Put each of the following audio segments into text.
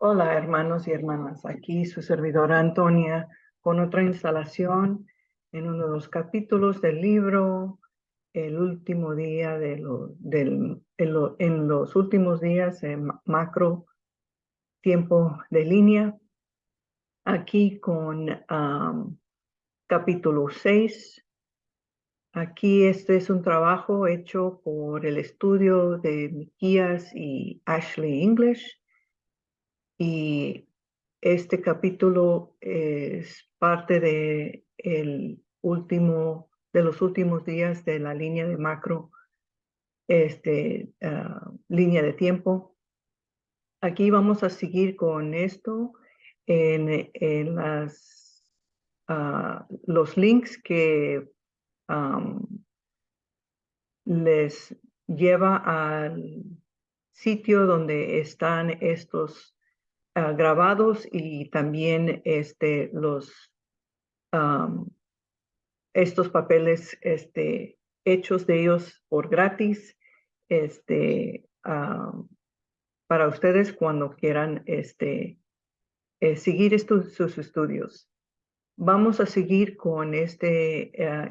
Hola, hermanos y hermanas. Aquí su servidora Antonia con otra instalación en uno de los capítulos del libro El último día en los últimos días en macro tiempo de línea. Aquí con capítulo 6. Aquí este es un trabajo hecho por el estudio de Miquías y Ashley English. Y este capítulo es parte de los últimos días de la línea de macro, línea de tiempo. Aquí vamos a seguir con esto en los links que les lleva al sitio donde están estos grabados y también estos papeles hechos de ellos por gratis para ustedes cuando quieran seguir sus estudios. Vamos a seguir con esta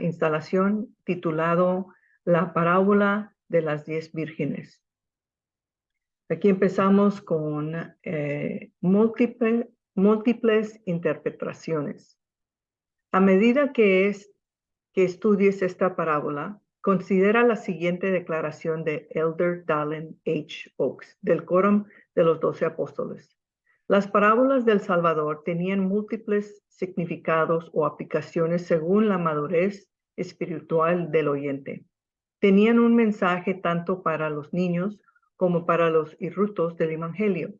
instalación titulado La parábola de las 10 vírgenes. Aquí empezamos con múltiples interpretaciones. A medida que estudies esta parábola, considera la siguiente declaración de Elder Dallin H. Oaks del Quórum de los 12 Apóstoles. Las parábolas del Salvador tenían múltiples significados o aplicaciones según la madurez espiritual del oyente. Tenían un mensaje tanto para los niños como para los irrutos del Evangelio.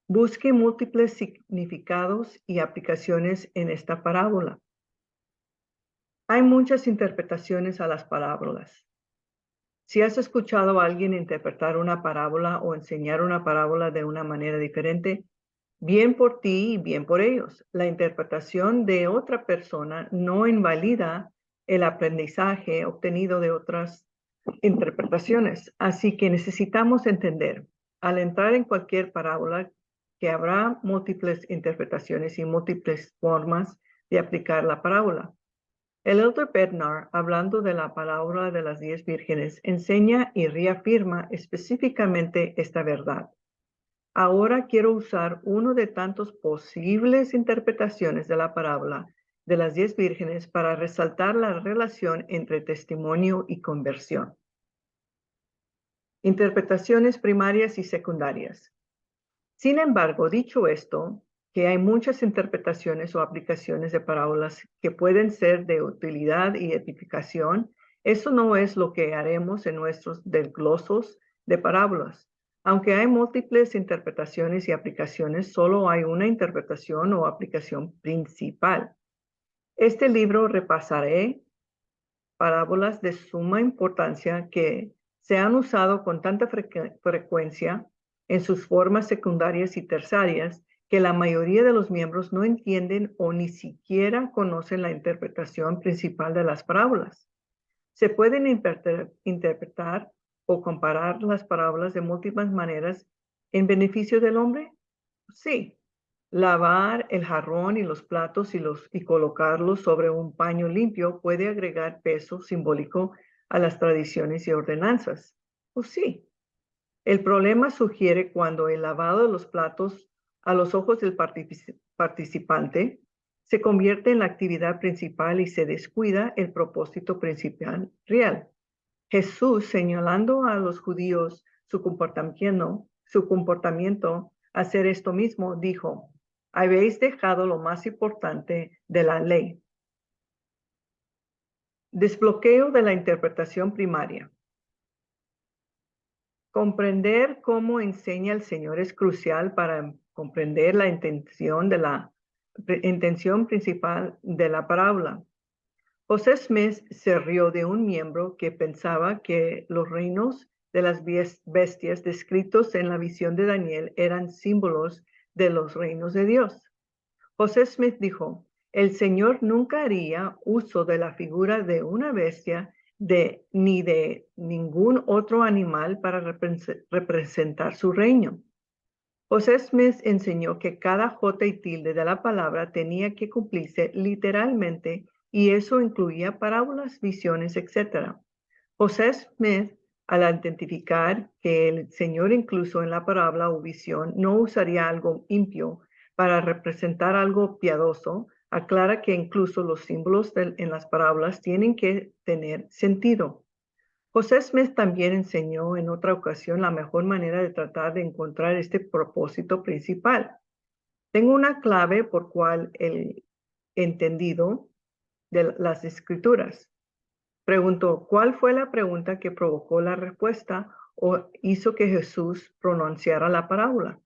Busque múltiples significados y aplicaciones en esta parábola. Hay muchas interpretaciones a las parábolas. Si has escuchado a alguien interpretar una parábola o enseñar una parábola de una manera diferente, bien por ti y bien por ellos. La interpretación de otra persona no invalida el aprendizaje obtenido de otras interpretaciones. Así que necesitamos entender, al entrar en cualquier parábola, que habrá múltiples interpretaciones y múltiples formas de aplicar la parábola. El Elder Bednar, hablando de la parábola de las 10 vírgenes, enseña y reafirma específicamente esta verdad. Ahora quiero usar uno de tantos posibles interpretaciones de la parábola de las 10 vírgenes para resaltar la relación entre testimonio y conversión. Interpretaciones primarias y secundarias. Sin embargo, dicho esto, que hay muchas interpretaciones o aplicaciones de parábolas que pueden ser de utilidad y edificación, eso no es lo que haremos en nuestros desglosos de parábolas. Aunque hay múltiples interpretaciones y aplicaciones, solo hay una interpretación o aplicación principal. Este libro repasaré parábolas de suma importancia que se han usado con tanta frecuencia en sus formas secundarias y terciarias que la mayoría de los miembros no entienden o ni siquiera conocen la interpretación principal de las parábolas. ¿Se pueden interpretar o comparar las parábolas de múltiples maneras en beneficio del hombre? Sí. Lavar el jarrón y los platos y colocarlos sobre un paño limpio puede agregar peso simbólico a las tradiciones y ordenanzas. Pues sí. El problema sugiere cuando el lavado de los platos a los ojos del participante se convierte en la actividad principal y se descuida el propósito principal real. Jesús, señalando a los judíos su comportamiento hacer esto mismo, dijo: habéis dejado lo más importante de la ley. Desbloqueo de la interpretación primaria. Comprender cómo enseña el Señor es crucial para comprender la intención principal de la parábola. José Smith se rió de un miembro que pensaba que los reinos de las bestias descritos en la visión de Daniel eran símbolos de los reinos de Dios. José Smith dijo: el Señor nunca haría uso de la figura de una bestia ni de ningún otro animal para representar su reino. José Smith enseñó que cada jota y tilde de la palabra tenía que cumplirse literalmente y eso incluía parábolas, visiones, etc. José Smith, al identificar que el Señor incluso en la parábola o visión no usaría algo impío para representar algo piadoso, aclara que incluso los símbolos en las parábolas tienen que tener sentido. José Smith también enseñó en otra ocasión la mejor manera de tratar de encontrar este propósito principal. Tengo una clave por cual el entendido de las escrituras. Preguntó, ¿cuál fue la pregunta que provocó la respuesta o hizo que Jesús pronunciara la parábola?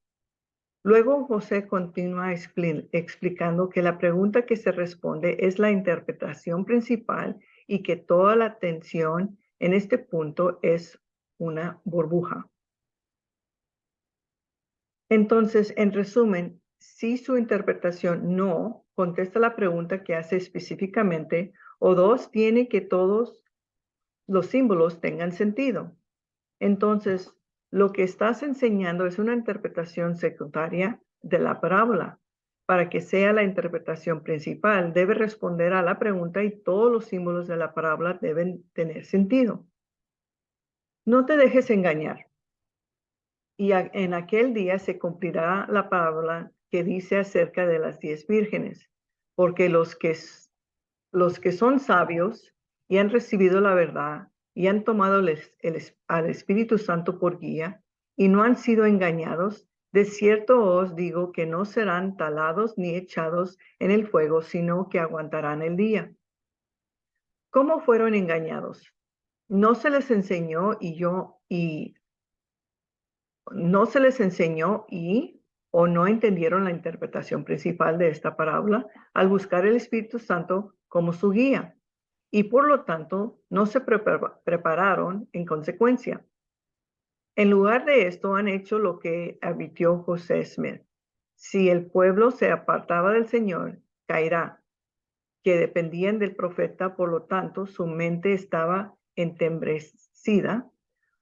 Luego José continúa explicando que la pregunta que se responde es la interpretación principal y que toda la atención en este punto es una burbuja. Entonces, en resumen, si su interpretación no contesta la pregunta que hace específicamente, o dos, tiene que todos los símbolos tengan sentido. Entonces, lo que estás enseñando es una interpretación secundaria de la parábola. Para que sea la interpretación principal, debe responder a la pregunta y todos los símbolos de la parábola deben tener sentido. No te dejes engañar. Y en aquel día se cumplirá la parábola que dice acerca de las 10 vírgenes, porque los que son sabios y han recibido la verdad y han tomado al Espíritu Santo por guía y no han sido engañados, de cierto os digo que no serán talados ni echados en el fuego, sino que aguantarán el día. ¿Cómo fueron engañados? No se les enseñó no se les enseñó o no entendieron la interpretación principal de esta parábola al buscar el Espíritu Santo como su guía y por lo tanto no se prepararon en consecuencia. En lugar de esto han hecho lo que advirtió José Smith. Si el pueblo se apartaba del Señor, caerá, que dependían del profeta, por lo tanto su mente estaba entembrecida.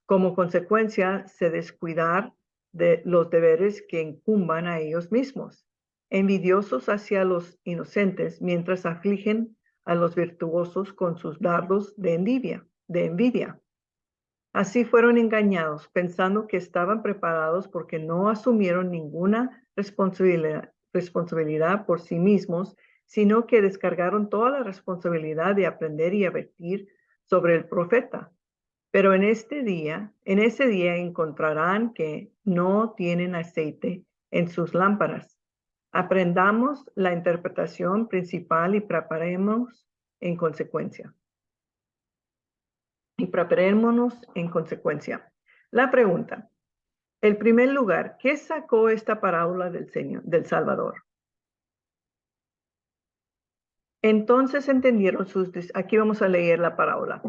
Como consecuencia, se descuidar de los deberes que incumban a ellos mismos, envidiosos hacia los inocentes, mientras afligen a los virtuosos con sus dardos de envidia. Así fueron engañados, pensando que estaban preparados porque no asumieron ninguna responsabilidad por sí mismos, sino que descargaron toda la responsabilidad de aprender y advertir sobre el profeta. Pero en ese día encontrarán que no tienen aceite en sus lámparas. Aprendamos la interpretación principal y preparémonos en consecuencia. Preparémonos en consecuencia. La pregunta. En primer lugar, ¿qué sacó esta parábola del Señor, del Salvador? Entonces entendieron aquí vamos a leer la parábola.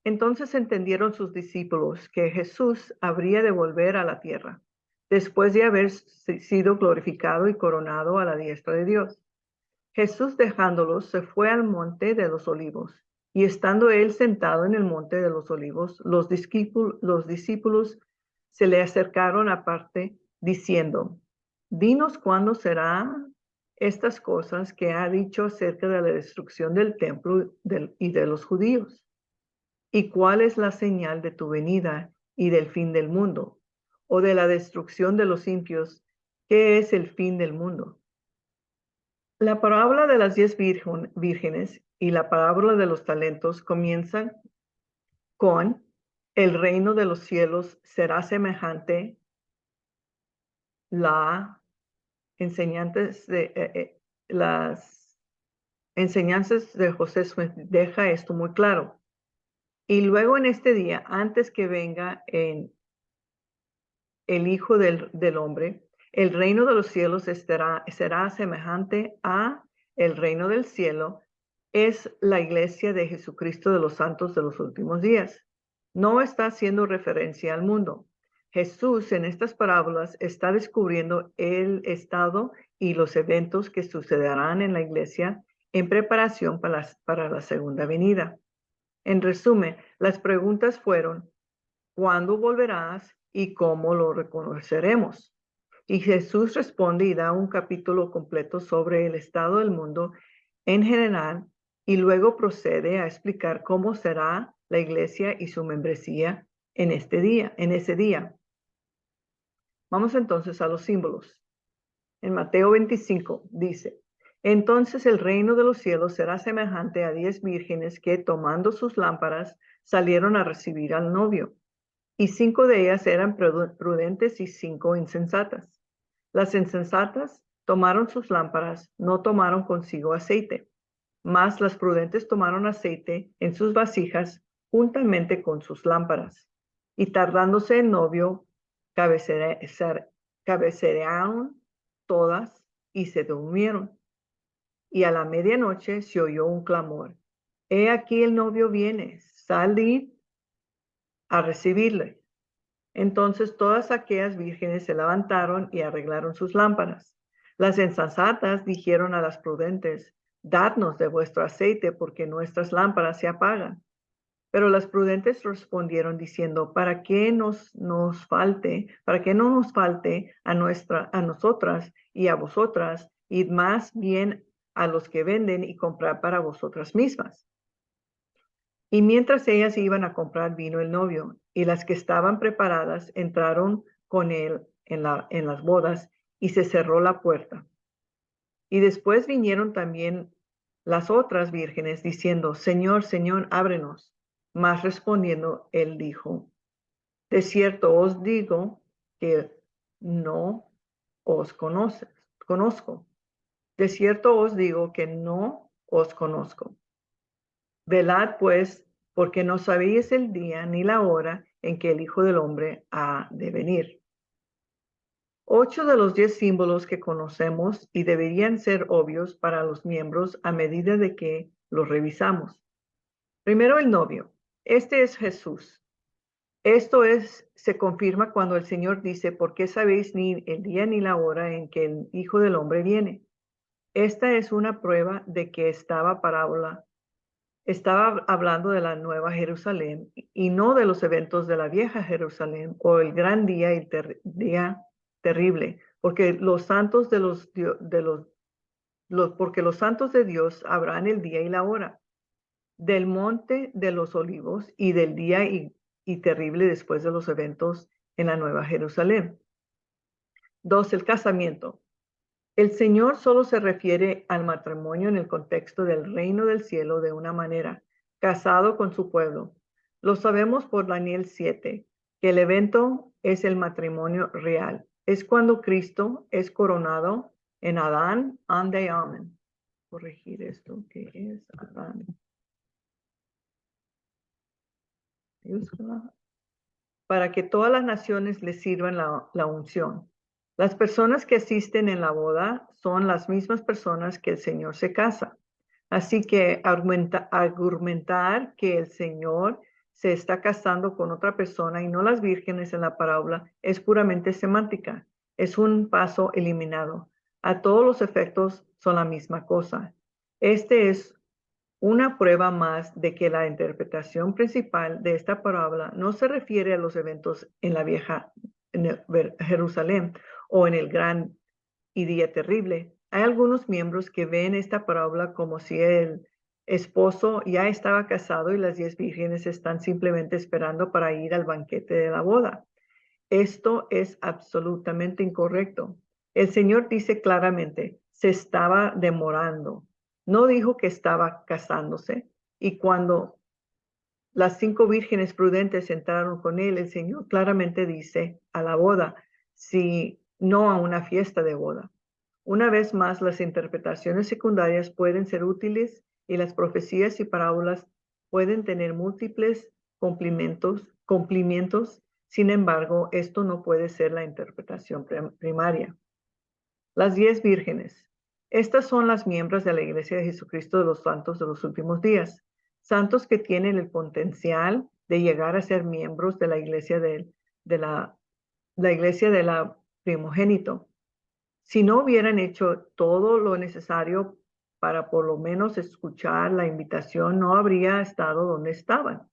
Entonces entendieron sus discípulos que Jesús habría de volver a la tierra, después de haber sido glorificado y coronado a la diestra de Dios. Jesús dejándolos se fue al monte de los olivos, y estando él sentado en el monte de los olivos, los discípulos se le acercaron aparte, diciendo, dinos cuándo serán estas cosas que ha dicho acerca de la destrucción del templo y de los judíos. ¿Y cuál es la señal de tu venida y del fin del mundo? ¿O de la destrucción de los impios? ¿Qué es el fin del mundo? La parábola de las 10 vírgenes y la parábola de los talentos comienzan con el reino de los cielos será semejante. La enseñantes de, las enseñanzas de José Smith deja esto muy claro. Y luego en este día, antes que venga el Hijo del Hombre, el reino de los cielos será semejante a el reino del cielo. Es la iglesia de Jesucristo de los santos de los últimos días. No está haciendo referencia al mundo. Jesús en estas parábolas está descubriendo el estado y los eventos que sucederán en la iglesia en preparación para la segunda venida. En resumen, las preguntas fueron, ¿cuándo volverás y cómo lo reconoceremos? Y Jesús responde y da un capítulo completo sobre el estado del mundo en general y luego procede a explicar cómo será la iglesia y su membresía en ese día. Vamos entonces a los símbolos. En Mateo 25 dice, entonces el reino de los cielos será semejante a 10 vírgenes que, tomando sus lámparas, salieron a recibir al novio. Y 5 de ellas eran prudentes y 5 insensatas. Las insensatas tomaron sus lámparas, no tomaron consigo aceite, mas las prudentes tomaron aceite en sus vasijas juntamente con sus lámparas. Y tardándose el novio, cabecearon todas y se durmieron. Y a la medianoche se oyó un clamor. He aquí el novio viene, salid a recibirle. Entonces todas aquellas vírgenes se levantaron y arreglaron sus lámparas. Las insensatas dijeron a las prudentes, dadnos de vuestro aceite porque nuestras lámparas se apagan. Pero las prudentes respondieron diciendo, para que no nos falte a nosotras y a vosotras, id más bien a los que venden y comprad para vosotras mismas. Y mientras ellas iban a comprar, vino el novio, y las que estaban preparadas entraron con él en las bodas, y se cerró la puerta. Y después vinieron también las otras vírgenes diciendo, Señor, Señor, ábrenos. Mas respondiendo, él dijo, de cierto os digo que no os conozco. De cierto os digo que no os conozco. Velad pues, porque no sabéis el día ni la hora en que el Hijo del Hombre ha de venir. 8 de los 10 símbolos que conocemos y deberían ser obvios para los miembros a medida de que los revisamos. Primero, el novio. Este es Jesús. Se confirma cuando el Señor dice, ¿por qué sabéis ni el día ni la hora en que el Hijo del Hombre viene? Esta es una prueba de que estaba hablando de la Nueva Jerusalén y no de los eventos de la Vieja Jerusalén o el gran día y día terrible, porque los santos porque los santos de Dios habrán el día y la hora del monte de los olivos y del día y terrible después de los eventos en la Nueva Jerusalén. 2. El casamiento. El Señor solo se refiere al matrimonio en el contexto del reino del cielo de una manera, casado con su pueblo. Lo sabemos por Daniel 7, que el evento es el matrimonio real. Es cuando Cristo es coronado en Adán, ande y amén. Corregir esto, que es Adán. Para que todas las naciones le sirvan la unción. Las personas que asisten en la boda son las mismas personas que el Señor se casa. Así que argumentar que el Señor se está casando con otra persona y no las vírgenes en la parábola es puramente semántica. Es un paso eliminado. A todos los efectos son la misma cosa. Este es una prueba más de que la interpretación principal de esta parábola no se refiere a los eventos en la vieja Jerusalén o en el gran y día terrible. Hay algunos miembros que ven esta parábola como si el esposo ya estaba casado y las 10 vírgenes están simplemente esperando para ir al banquete de la boda. Esto es absolutamente incorrecto. El Señor dice claramente, se estaba demorando. No dijo que estaba casándose. Y cuando las 5 vírgenes prudentes entraron con él, el Señor claramente dice a la boda, si no a una fiesta de boda. Una vez más, las interpretaciones secundarias pueden ser útiles y las profecías y parábolas pueden tener múltiples cumplimientos. Sin embargo, esto no puede ser la interpretación primaria. Las 10 vírgenes. Estas son las miembros de la Iglesia de Jesucristo de los Santos de los últimos días. Santos que tienen el potencial de llegar a ser miembros de la Iglesia la Iglesia de la primogénito. Si no hubieran hecho todo lo necesario para por lo menos escuchar la invitación, no habría estado donde estaban.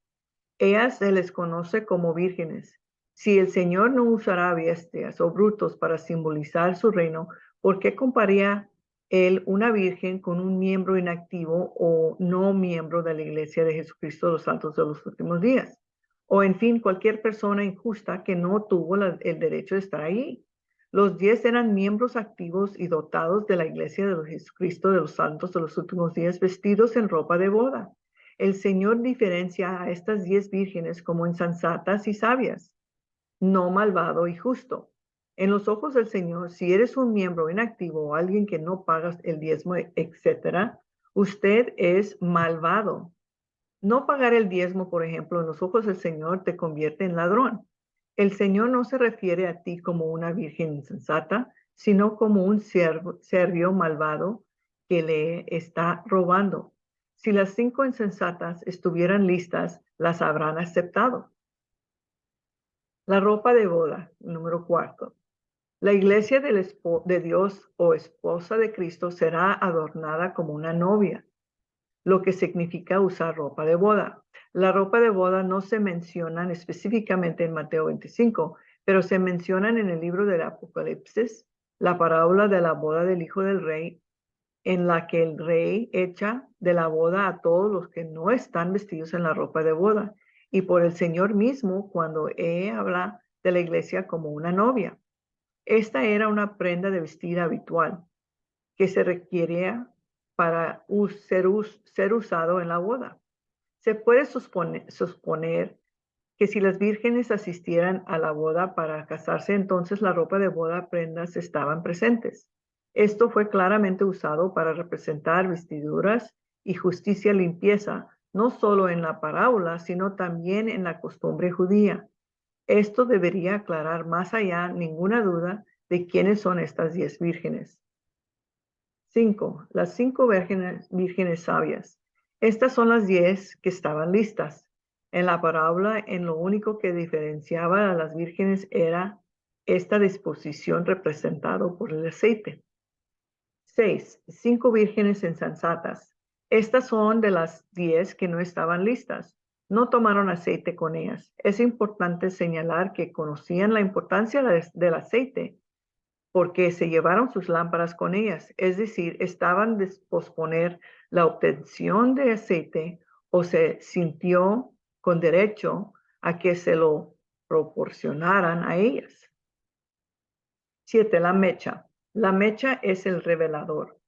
Ellas se les conoce como vírgenes. Si el Señor no usará bestias o brutos para simbolizar su reino, ¿por qué compararía él una virgen con un miembro inactivo o no miembro de la Iglesia de Jesucristo de los Santos de los Últimos Días? O en fin, cualquier persona injusta que no tuvo el derecho de estar ahí. Los 10 eran miembros activos y dotados de la Iglesia de Jesucristo de los Santos de los Últimos Días, vestidos en ropa de boda. El Señor diferencia a estas 10 vírgenes como insensatas y sabias, no malvado y justo. En los ojos del Señor, si eres un miembro inactivo o alguien que no pagas el diezmo, etcétera, usted es malvado. No pagar el diezmo, por ejemplo, en los ojos del Señor te convierte en ladrón. El Señor no se refiere a ti como una virgen insensata, sino como un servio malvado que le está robando. Si las 5 insensatas estuvieran listas, las habrán aceptado. La ropa de boda, número 4. La iglesia de Dios o esposa de Cristo será adornada como una novia, lo que significa usar ropa de boda. La ropa de boda no se mencionan específicamente en Mateo 25, pero se mencionan en el libro del Apocalipsis, la parábola de la boda del Hijo del Rey, en la que el rey echa de la boda a todos los que no están vestidos en la ropa de boda, y por el Señor mismo cuando habla de la iglesia como una novia. Esta era una prenda de vestir habitual que se requería para ser usado en la boda. Se puede suponer que si las vírgenes asistieran a la boda para casarse, entonces la ropa de boda prendas estaban presentes. Esto fue claramente usado para representar vestiduras y justicia limpieza, no solo en la parábola, sino también en la costumbre judía. Esto debería aclarar más allá ninguna duda de quiénes son estas 10 vírgenes. 5. Las 5 vírgenes sabias. Estas son las 10 que estaban listas. En la parábola, en lo único que diferenciaba a las vírgenes era esta disposición representado por el aceite. 6. 5 vírgenes insensatas. Estas son de las 10 que no estaban listas. No tomaron aceite con ellas. Es importante señalar que conocían la importancia del aceite porque se llevaron sus lámparas con ellas, es decir, estaban de posponer la obtención de aceite o se sintió con derecho a que se lo proporcionaran a ellas. 7. La mecha. La mecha es el revelador.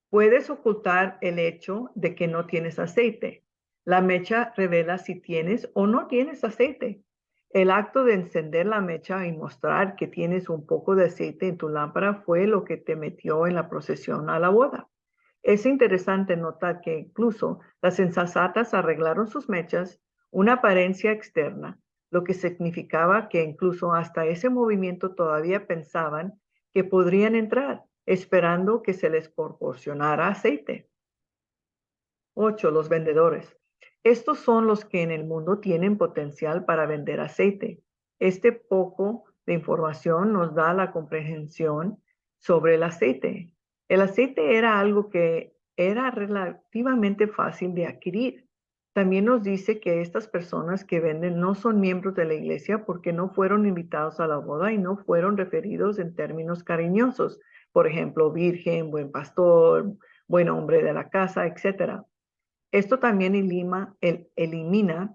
Puedes ocultar el hecho de que no tienes aceite. La mecha revela si tienes o no tienes aceite. El acto de encender la mecha y mostrar que tienes un poco de aceite en tu lámpara fue lo que te metió en la procesión a la boda. Es interesante notar que incluso las insensatas arreglaron sus mechas, una apariencia externa, lo que significaba que incluso hasta ese movimiento todavía pensaban que podrían entrar, esperando que se les proporcionara aceite. 8. Los vendedores. Estos son los que en el mundo tienen potencial para vender aceite. Este poco de información nos da la comprensión sobre el aceite. El aceite era algo que era relativamente fácil de adquirir. También nos dice que estas personas que venden no son miembros de la iglesia porque no fueron invitados a la boda y no fueron referidos en términos cariñosos. Por ejemplo, virgen, buen pastor, buen hombre de la casa, etc. Esto también elimina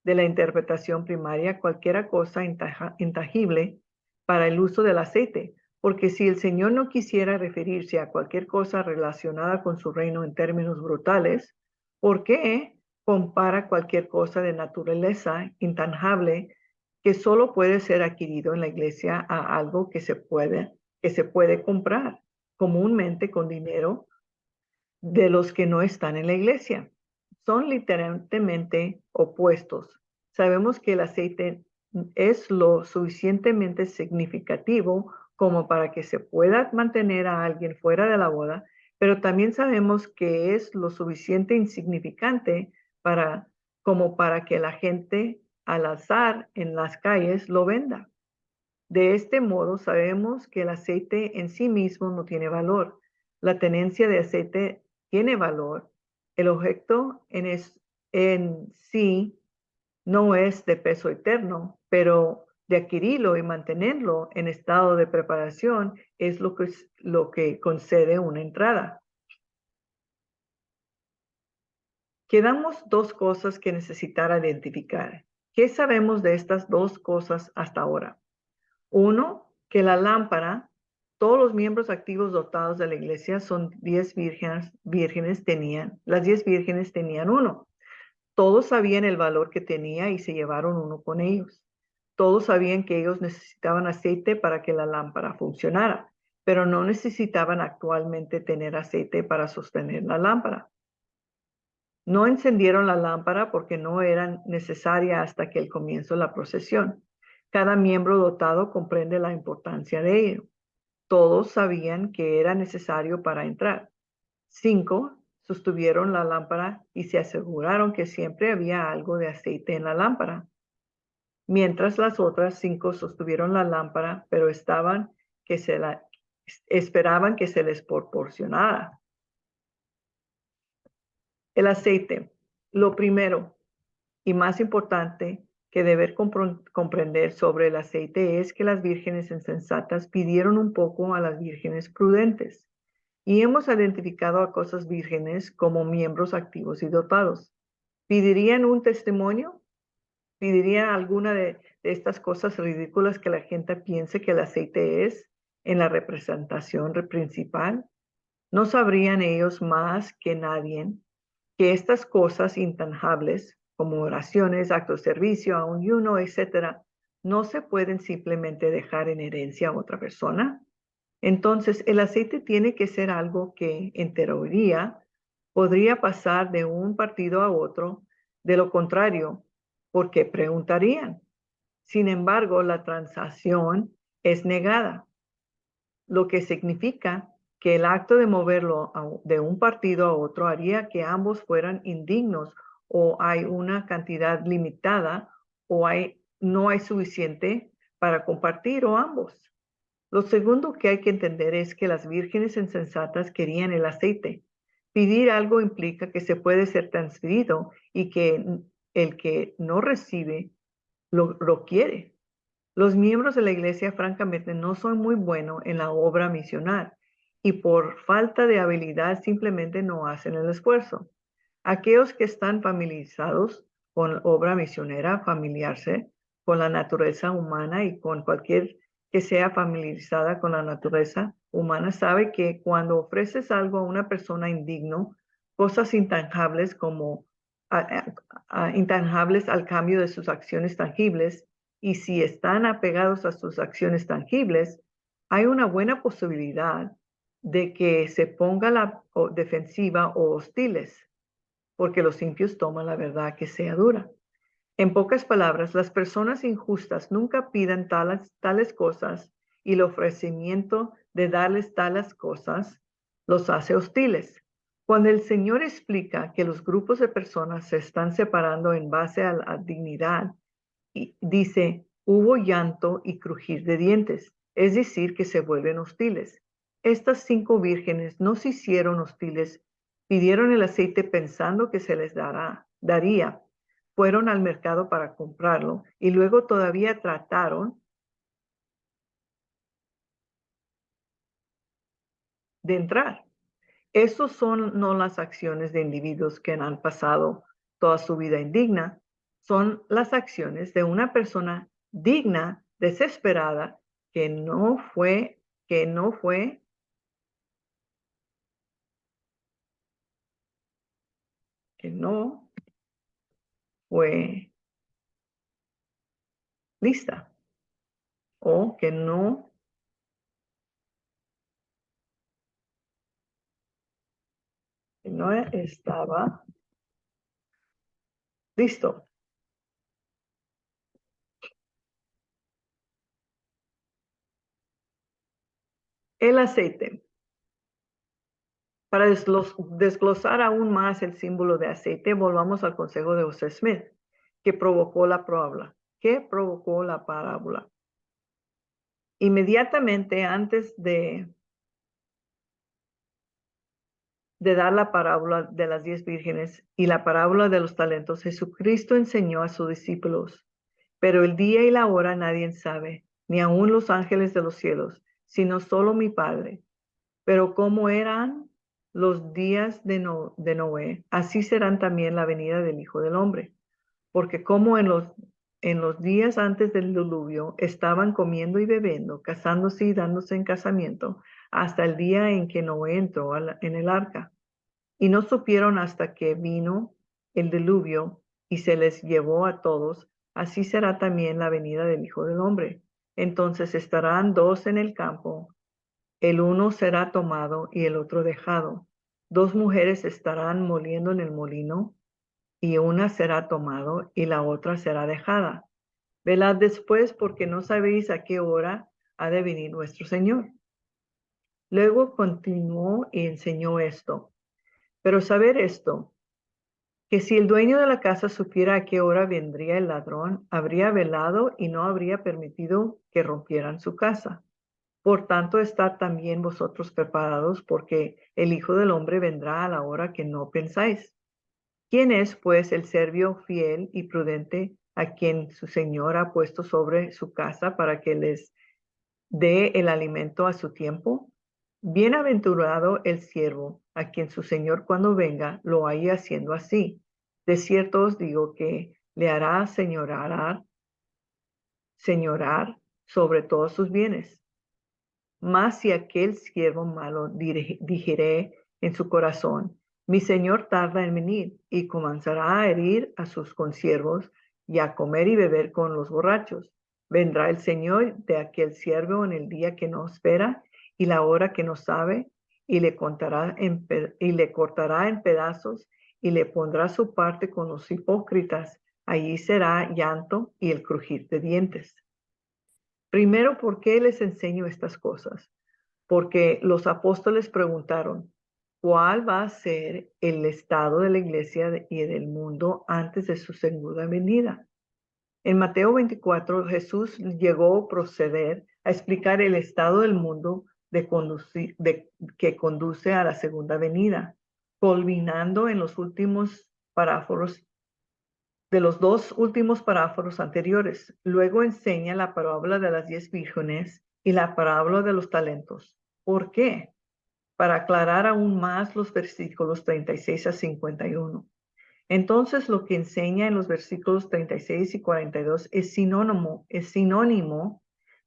de la interpretación primaria cualquier cosa intangible para el uso del aceite, porque si el Señor no quisiera referirse a cualquier cosa relacionada con su reino en términos brutales, ¿por qué compara cualquier cosa de naturaleza intangible que solo puede ser adquirido en la iglesia a algo que se puede comprar comúnmente con dinero de los que no están en la iglesia? Son literalmente opuestos. Sabemos que el aceite es lo suficientemente significativo como para que se pueda mantener a alguien fuera de la boda, pero también sabemos que es lo suficiente insignificante como para que la gente al azar en las calles lo venda. De este modo, sabemos que el aceite en sí mismo no tiene valor. La tenencia de aceite tiene valor. El objeto en sí no es de peso eterno, pero de adquirirlo y mantenerlo en estado de preparación es lo que concede una entrada. Quedamos dos cosas que necesitar identificar. ¿Qué sabemos de estas dos cosas hasta ahora? Uno, que la lámpara, todos los miembros activos dotados de la iglesia son 10 vírgenes tenían, las 10 vírgenes tenían uno. Todos sabían el valor que tenía y se llevaron uno con ellos. Todos sabían que ellos necesitaban aceite para que la lámpara funcionara, pero no necesitaban actualmente tener aceite para sostener la lámpara. No encendieron la lámpara porque no era necesaria hasta que el comienzo de la procesión. Cada miembro dotado comprende la importancia de ello. Todos sabían que era necesario para entrar. 5. Sostuvieron la lámpara y se aseguraron que siempre había algo de aceite en la lámpara. Mientras las otras 5 sostuvieron la lámpara, pero esperaban que se les proporcionara. El aceite. Lo primero y más importante que deber comprender sobre el aceite es que las vírgenes insensatas pidieron un poco a las vírgenes prudentes. Y hemos identificado a cosas vírgenes como miembros activos y dotados. ¿Pedirían un testimonio? ¿Pedirían alguna de estas cosas ridículas que la gente piense que el aceite es en la representación principal? ¿No sabrían ellos más que nadie que estas cosas intangibles, como oraciones, actos de servicio, ayuno, etcétera, no se pueden simplemente dejar en herencia a otra persona? Entonces, el aceite tiene que ser algo que, en teoría, podría pasar de un partido a otro. De lo contrario, ¿por qué preguntarían? Sin embargo, la transacción es negada, lo que significa que el acto de moverlo de un partido a otro haría que ambos fueran indignos o hay una cantidad limitada o no hay suficiente para compartir o ambos. Lo segundo que hay que entender es que las vírgenes insensatas querían el aceite. Pedir algo implica que se puede ser transferido y que el que no recibe lo quiere. Los miembros de la iglesia francamente no son muy buenos en la obra misional y por falta de habilidad simplemente no hacen el esfuerzo. Aquellos que están familiarizados con la obra misionera, familiarse con la naturaleza humana y con cualquier que sea familiarizada con la naturaleza humana, sabe que cuando ofreces algo a una persona indigno, cosas intangibles como intangibles al cambio de sus acciones tangibles, y si están apegados a sus acciones tangibles, hay una buena posibilidad de que se ponga la defensiva o hostiles, porque los impios toman la verdad que sea dura. En pocas palabras, las personas injustas nunca pidan tales cosas y el ofrecimiento de darles tales cosas los hace hostiles. Cuando el Señor explica que los grupos de personas se están separando en base a la dignidad, y dice, hubo llanto y crujir de dientes, es decir, que se vuelven hostiles. Estas 5 vírgenes no se hicieron hostiles, pidieron el aceite pensando que se les daría. Fueron al mercado para comprarlo y luego todavía trataron de entrar. Esas son no las acciones de individuos que han pasado toda su vida indigna, son las acciones de una persona digna, desesperada, que no fue, que no fue, que no fue lista o que no estaba listo. El aceite. Para desglosar aún más el símbolo de aceite, volvamos al consejo de José Smith, que provocó la parábola. ¿Qué provocó la parábola? Inmediatamente antes de dar la parábola de las 10 vírgenes y la parábola de los talentos, Jesucristo enseñó a sus discípulos Pero el día y la hora nadie sabe, ni aun los ángeles de los cielos, sino solo mi Padre. Pero como eran los días de Noé, así serán también la venida del Hijo del Hombre. Porque como en los días antes del diluvio estaban comiendo y bebiendo, casándose y dándose en casamiento, hasta el día en que Noé entró en el arca. Y no supieron hasta que vino el diluvio y se les llevó a todos, así será también la venida del Hijo del Hombre. Entonces estarán dos en el campo, el uno será tomado y el otro dejado. Dos mujeres estarán moliendo en el molino, y una será tomado y la otra será dejada. Velad después, porque no sabéis a qué hora ha de venir nuestro Señor. Luego continuó y enseñó esto. Pero saber esto, que si el dueño de la casa supiera a qué hora vendría el ladrón, habría velado y no habría permitido que rompieran su casa. Por tanto, estad también vosotros preparados, porque el Hijo del Hombre vendrá a la hora que no pensáis. ¿Quién es, pues, el servio fiel y prudente a quien su señor ha puesto sobre su casa para que les dé el alimento a su tiempo? Bienaventurado el siervo a quien su señor cuando venga lo haya haciendo así. De cierto os digo que le hará señorar sobre todos sus bienes. Mas si aquel siervo malo dijere en su corazón, mi señor tarda en venir, y comenzará a herir a sus consiervos y a comer y beber con los borrachos, vendrá el señor de aquel siervo en el día que no espera y la hora que no sabe, y le cortará en pedazos y le pondrá su parte con los hipócritas. Allí será llanto y el crujir de dientes. Primero, ¿por qué les enseño estas cosas? Porque los apóstoles preguntaron, ¿cuál va a ser el estado de la iglesia y del mundo antes de su segunda venida? En Mateo 24, Jesús llegó a proceder a explicar el estado del mundo que conduce a la segunda venida, culminando en los últimos paráforos de los dos últimos paráforos anteriores. Luego enseña la parábola de las 10 vírgenes y la parábola de los talentos. ¿Por qué? Para aclarar aún más los versículos 36 a 51. Entonces, lo que enseña en los versículos 36 y 42 es sinónimo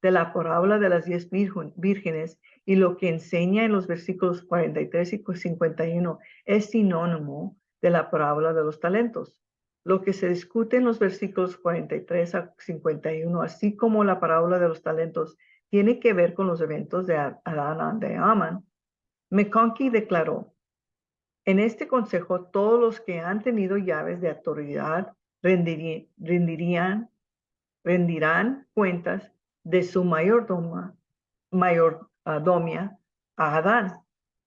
de la parábola de las 10 vírgenes, y lo que enseña en los versículos 43 y 51 es sinónimo de la parábola de los talentos. Lo que se discute en los versículos 43 a 51, así como la parábola de los talentos, tiene que ver con los eventos de Adán y Amán. McConkie declaró, en este consejo, todos los que han tenido llaves de autoridad rendirán cuentas de su mayordomia a Adán.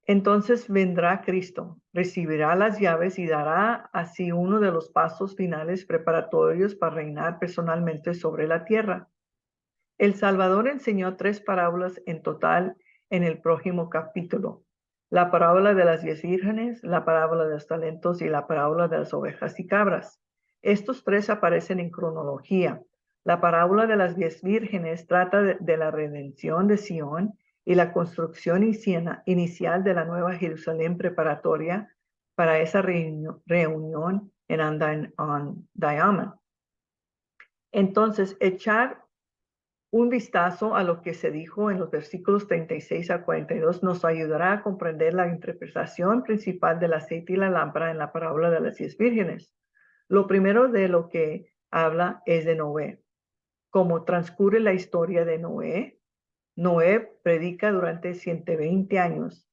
Entonces vendrá Cristo, recibirá las llaves y dará así uno de los pasos finales preparatorios para reinar personalmente sobre la tierra. El Salvador enseñó 3 parábolas en total en el próximo capítulo: la parábola de las 10 vírgenes, la parábola de los talentos y la parábola de las ovejas y cabras. Estos 3 aparecen en cronología. La parábola de las 10 vírgenes trata de la redención de Sión y la construcción inicial de la nueva Jerusalén preparatoria para esa reunión en Diamond. Entonces, echar un vistazo a lo que se dijo en los versículos 36 a 42 nos ayudará a comprender la interpretación principal del aceite y la lámpara en la parábola de las 10 vírgenes. Lo primero de lo que habla es de Noé. Como transcurre la historia de Noé, Noé predica durante 120 años.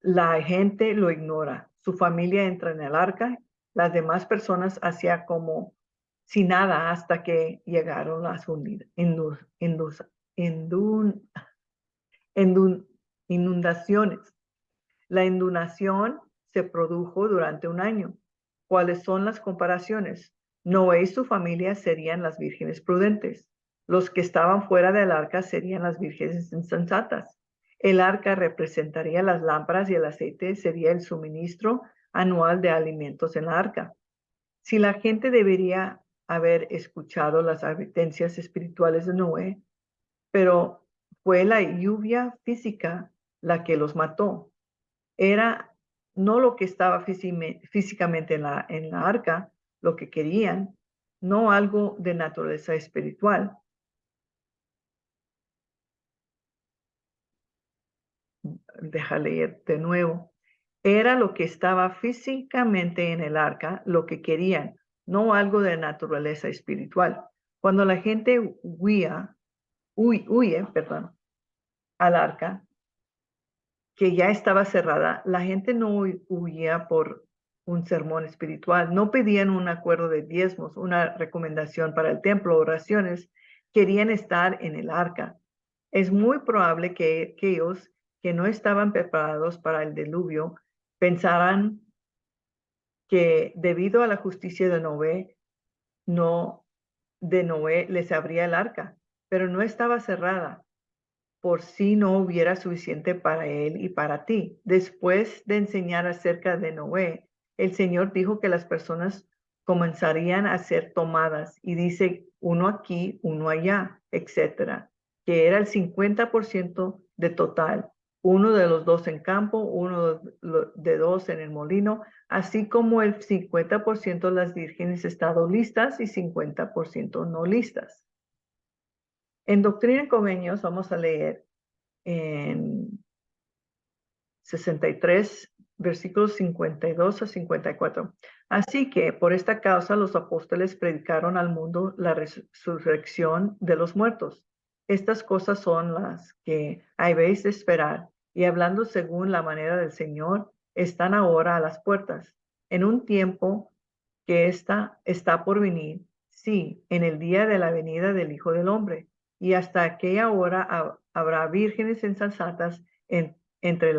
La gente lo ignora. Su familia entra en el arca. Las demás personas hacían como si nada hasta que llegaron las inundaciones. La inundación se produjo durante un año. ¿Cuáles son las comparaciones? Noé y su familia serían las vírgenes prudentes. Los que estaban fuera del arca serían las vírgenes insensatas. El arca representaría las lámparas y el aceite sería el suministro anual de alimentos en la arca. Si la gente haber escuchado las advertencias espirituales de Noé, pero fue la lluvia física la que los mató. Era no lo que estaba físicamente en la arca, lo que querían, no algo de naturaleza espiritual. Deja leer de nuevo. Era lo que estaba físicamente en el arca, lo que querían, no algo de naturaleza espiritual. Cuando la gente huye, perdón, al arca, que ya estaba cerrada, la gente no huía por un sermón espiritual, no pedían un acuerdo de diezmos, una recomendación para el templo, oraciones, querían estar en el arca. Es muy probable que aquellos que no estaban preparados para el diluvio pensaran que debido a la justicia de Noé les abría el arca, pero no estaba cerrada por si no hubiera suficiente para él y para ti. Después de enseñar acerca de Noé, el Señor dijo que las personas comenzarían a ser tomadas y dice uno aquí, uno allá, etcétera, que era el 50% de total. Uno de los dos en campo, uno de dos en el molino, así como el 50% de las vírgenes estado listas y 50% no listas. En Doctrina y Convenios vamos a leer en 63, versículos 52 a 54. Así que por esta causa los apóstoles predicaron al mundo la resurrección de los muertos. Estas cosas son las que habéis de esperar, y hablando según la manera del Señor, están ahora a las puertas, en un tiempo que está por venir, sí, en el día de la venida del Hijo del Hombre. Y hasta aquella hora habrá vírgenes insensatas entre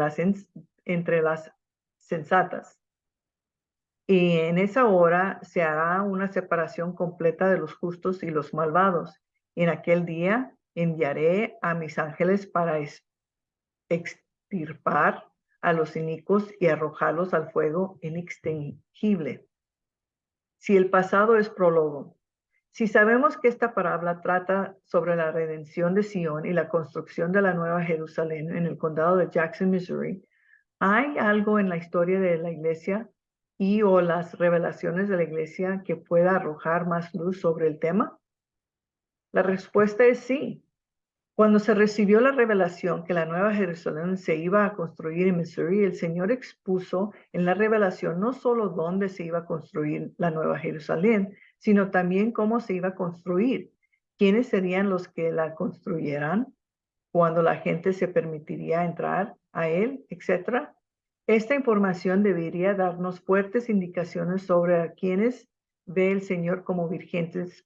entre las sensatas. Y en esa hora se hará una separación completa de los justos y los malvados. En aquel día enviaré a mis ángeles para extirpar a los inicuos y arrojarlos al fuego inextinguible. Si el pasado es prólogo, si sabemos que esta parábola trata sobre la redención de Sion y la construcción de la Nueva Jerusalén en el condado de Jackson, Missouri, ¿hay algo en la historia de la iglesia y o las revelaciones de la iglesia que pueda arrojar más luz sobre el tema? La respuesta es sí. Cuando se recibió la revelación que la Nueva Jerusalén se iba a construir en Missouri, el Señor expuso en la revelación no solo dónde se iba a construir la Nueva Jerusalén, sino también cómo se iba a construir, quiénes serían los que la construyeran, cuándo la gente se permitiría entrar a él, etcétera. Esta información debería darnos fuertes indicaciones sobre a quienes ve el Señor como vírgenes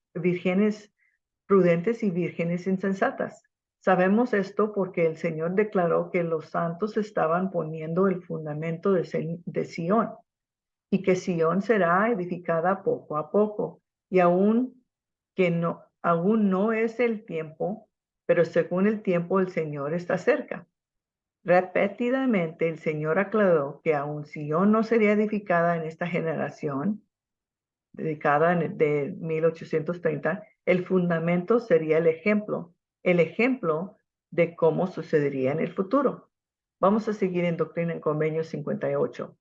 prudentes y vírgenes insensatas. Sabemos esto porque el Señor declaró que los santos estaban poniendo el fundamento de Sion y que Sion será edificada poco a poco y aún no es el tiempo, pero según el tiempo el Señor está cerca. Repetidamente el Señor aclaró que aún Sion no sería edificada en esta generación, dedicada de 1830, el fundamento sería el ejemplo de cómo sucedería en el futuro. Vamos a seguir en Doctrina en Convenio 58.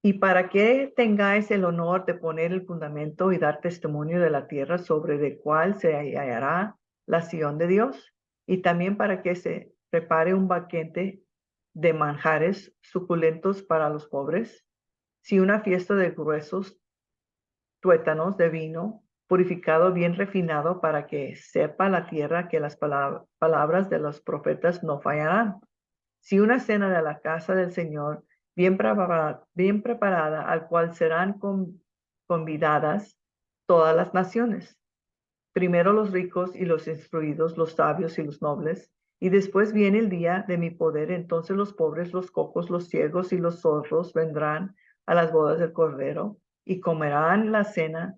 Y para que tengáis el honor de poner el fundamento y dar testimonio de la tierra sobre de cuál se hallará la Sion de Dios, y también para que se prepare un banquete de manjares suculentos para los pobres, si una fiesta de gruesos tuétanos de vino purificado bien refinado para que sepa la tierra que las palabras de los profetas no fallarán. Si una cena de la casa del Señor bien preparada al cual serán convidadas todas las naciones. Primero los ricos y los instruidos, los sabios y los nobles, y después viene el día de mi poder, entonces los pobres, los cojos, los ciegos y los sordos vendrán a las bodas del Cordero y comerán la cena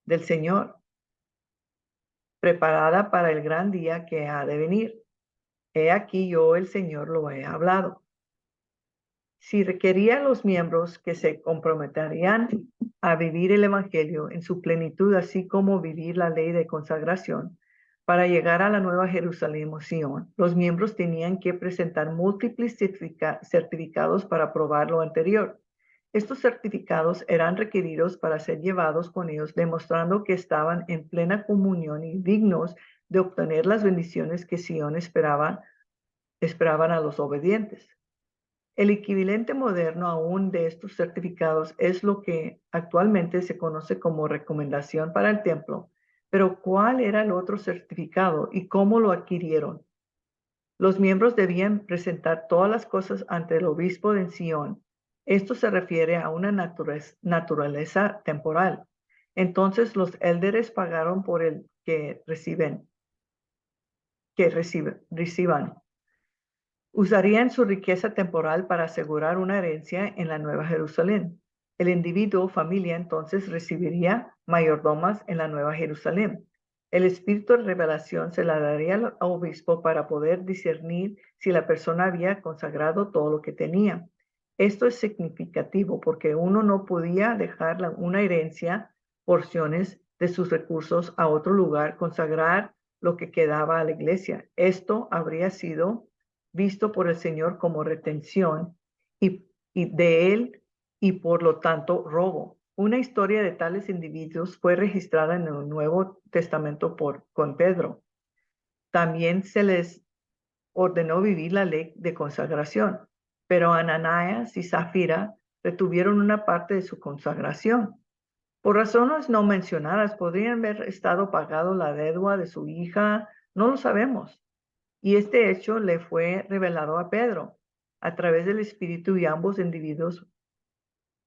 del Señor, preparada para el gran día que ha de venir. He aquí yo, el Señor, lo he hablado. Si requería a los miembros que se comprometerían a vivir el Evangelio en su plenitud, así como vivir la ley de consagración, para llegar a la Nueva Jerusalén o Sion, los miembros tenían que presentar múltiples certificados para probar lo anterior. Estos certificados eran requeridos para ser llevados con ellos, demostrando que estaban en plena comunión y dignos de obtener las bendiciones que Sion esperaban a los obedientes. El equivalente moderno aún de estos certificados es lo que actualmente se conoce como recomendación para el templo. Pero ¿cuál era el otro certificado y cómo lo adquirieron? Los miembros debían presentar todas las cosas ante el obispo de Sion. Esto se refiere a una naturaleza temporal. Entonces los élderes pagaron por el que reciban. Usarían su riqueza temporal para asegurar una herencia en la Nueva Jerusalén. El individuo o familia entonces recibiría mayordomas en la Nueva Jerusalén. El espíritu de revelación se la daría al obispo para poder discernir si la persona había consagrado todo lo que tenía. Esto es significativo porque uno no podía dejar una herencia, porciones de sus recursos a otro lugar, consagrar lo que quedaba a la iglesia. Esto habría sido visto por el Señor como retención y de él y por lo tanto robo. Una historia de tales individuos fue registrada en el Nuevo Testamento con Pedro. También se les ordenó vivir la ley de consagración, pero Ananías y Zafira retuvieron una parte de su consagración. Por razones no mencionadas, podrían haber estado pagado la deuda de su hija, no lo sabemos. Y este hecho le fue revelado a Pedro a través del Espíritu y ambos individuos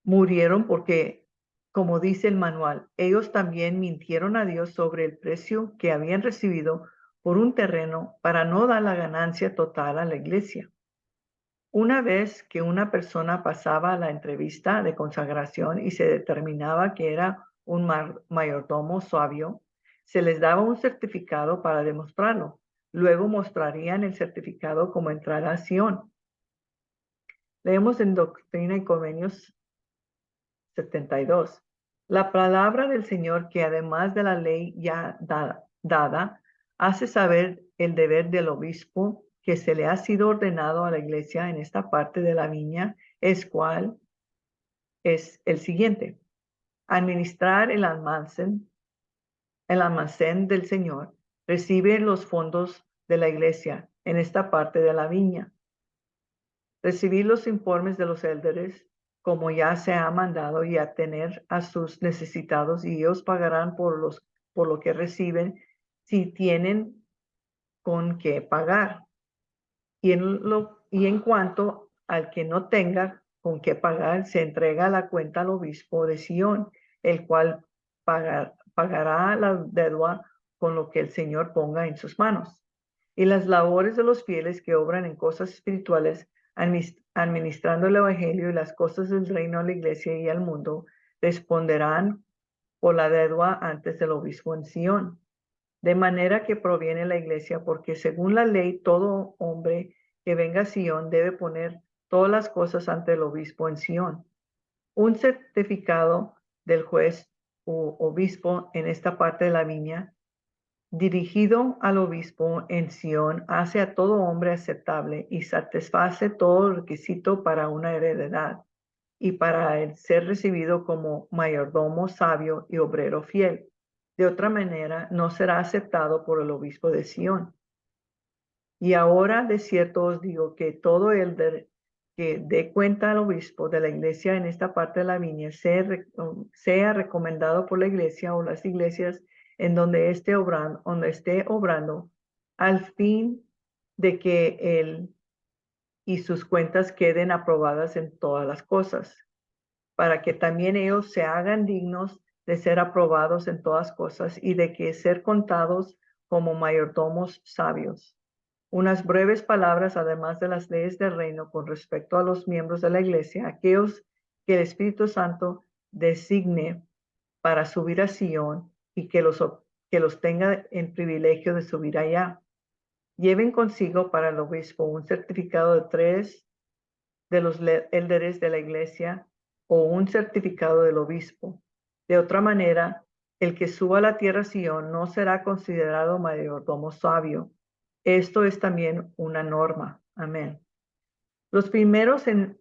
murieron porque, como dice el manual, ellos también mintieron a Dios sobre el precio que habían recibido por un terreno para no dar la ganancia total a la iglesia. Una vez que una persona pasaba la entrevista de consagración y se determinaba que era un mayordomo sabio, se les daba un certificado para demostrarlo. Luego mostrarían el certificado como entrada a Sion. Leemos en Doctrina y Convenios 72. La palabra del Señor, que además de la ley ya dada, hace saber el deber del obispo que se le ha sido ordenado a la iglesia en esta parte de la viña, es el siguiente: administrar el almacén del Señor, recibe los fondos de la iglesia en esta parte de la viña, recibir los informes de los élderes, como ya se ha mandado, y atender a sus necesitados, y ellos pagarán por lo que reciben, si tienen con qué pagar. Y en cuanto al que no tenga con qué pagar, se entrega la cuenta al obispo de Sion, el cual pagará la deuda con lo que el Señor ponga en sus manos. Y las labores de los fieles que obran en cosas espirituales, administrando el Evangelio y las cosas del reino a la iglesia y al mundo, responderán por la deuda antes del obispo en Sion. De manera que proviene la iglesia, porque según la ley, todo hombre que venga a Sion debe poner todas las cosas ante el obispo en Sion. Un certificado del juez o obispo en esta parte de la viña, dirigido al obispo en Sion, hace a todo hombre aceptable y satisface todo requisito para una heredad y para el ser recibido como mayordomo sabio y obrero fiel. De otra manera, no será aceptado por el obispo de Sion. Y ahora de cierto os digo que todo el que dé cuenta al obispo de la iglesia en esta parte de la viña sea recomendado por la iglesia o las iglesias en donde esté obrando, al fin de que él y sus cuentas queden aprobadas en todas las cosas, para que también ellos se hagan dignos de ser aprobados en todas cosas y de que ser contados como mayordomos sabios. Unas breves palabras, además de las leyes del reino, con respecto a los miembros de la iglesia, aquellos que el Espíritu Santo designe para subir a Sion y que los tenga en privilegio de subir allá. Lleven consigo para el obispo un certificado de 3 de los élderes de la iglesia o un certificado del obispo. De otra manera, el que suba a la tierra Sión no será considerado mayordomo sabio. Esto es también una norma. Amén. Los primeros en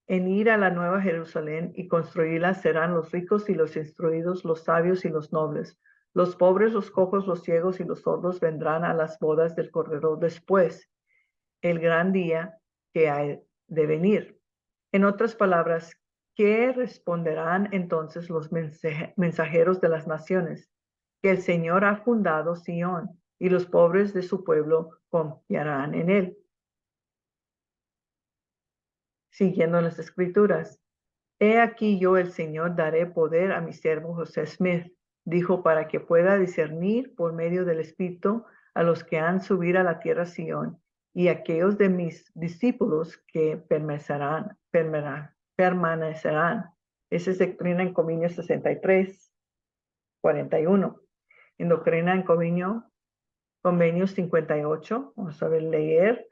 ir a la nueva Jerusalén y construirla serán los ricos y los instruidos, los sabios y los nobles. Los pobres, los cojos, los ciegos y los sordos vendrán a las bodas del Cordero después, el gran día que hay de venir. En otras palabras, ¿qué responderán entonces los mensajeros de las naciones? Que el Señor ha fundado Sión y los pobres de su pueblo confiarán en él. Siguiendo las escrituras. He aquí yo, el Señor, daré poder a mi siervo José Smith, dijo, para que pueda discernir por medio del Espíritu a los que han subido a la tierra Sión y aquellos de mis discípulos que permanecerán. Esa es Doctrina en Convenio 63, 41. En Doctrina en Convenio 58, vamos a ver, leer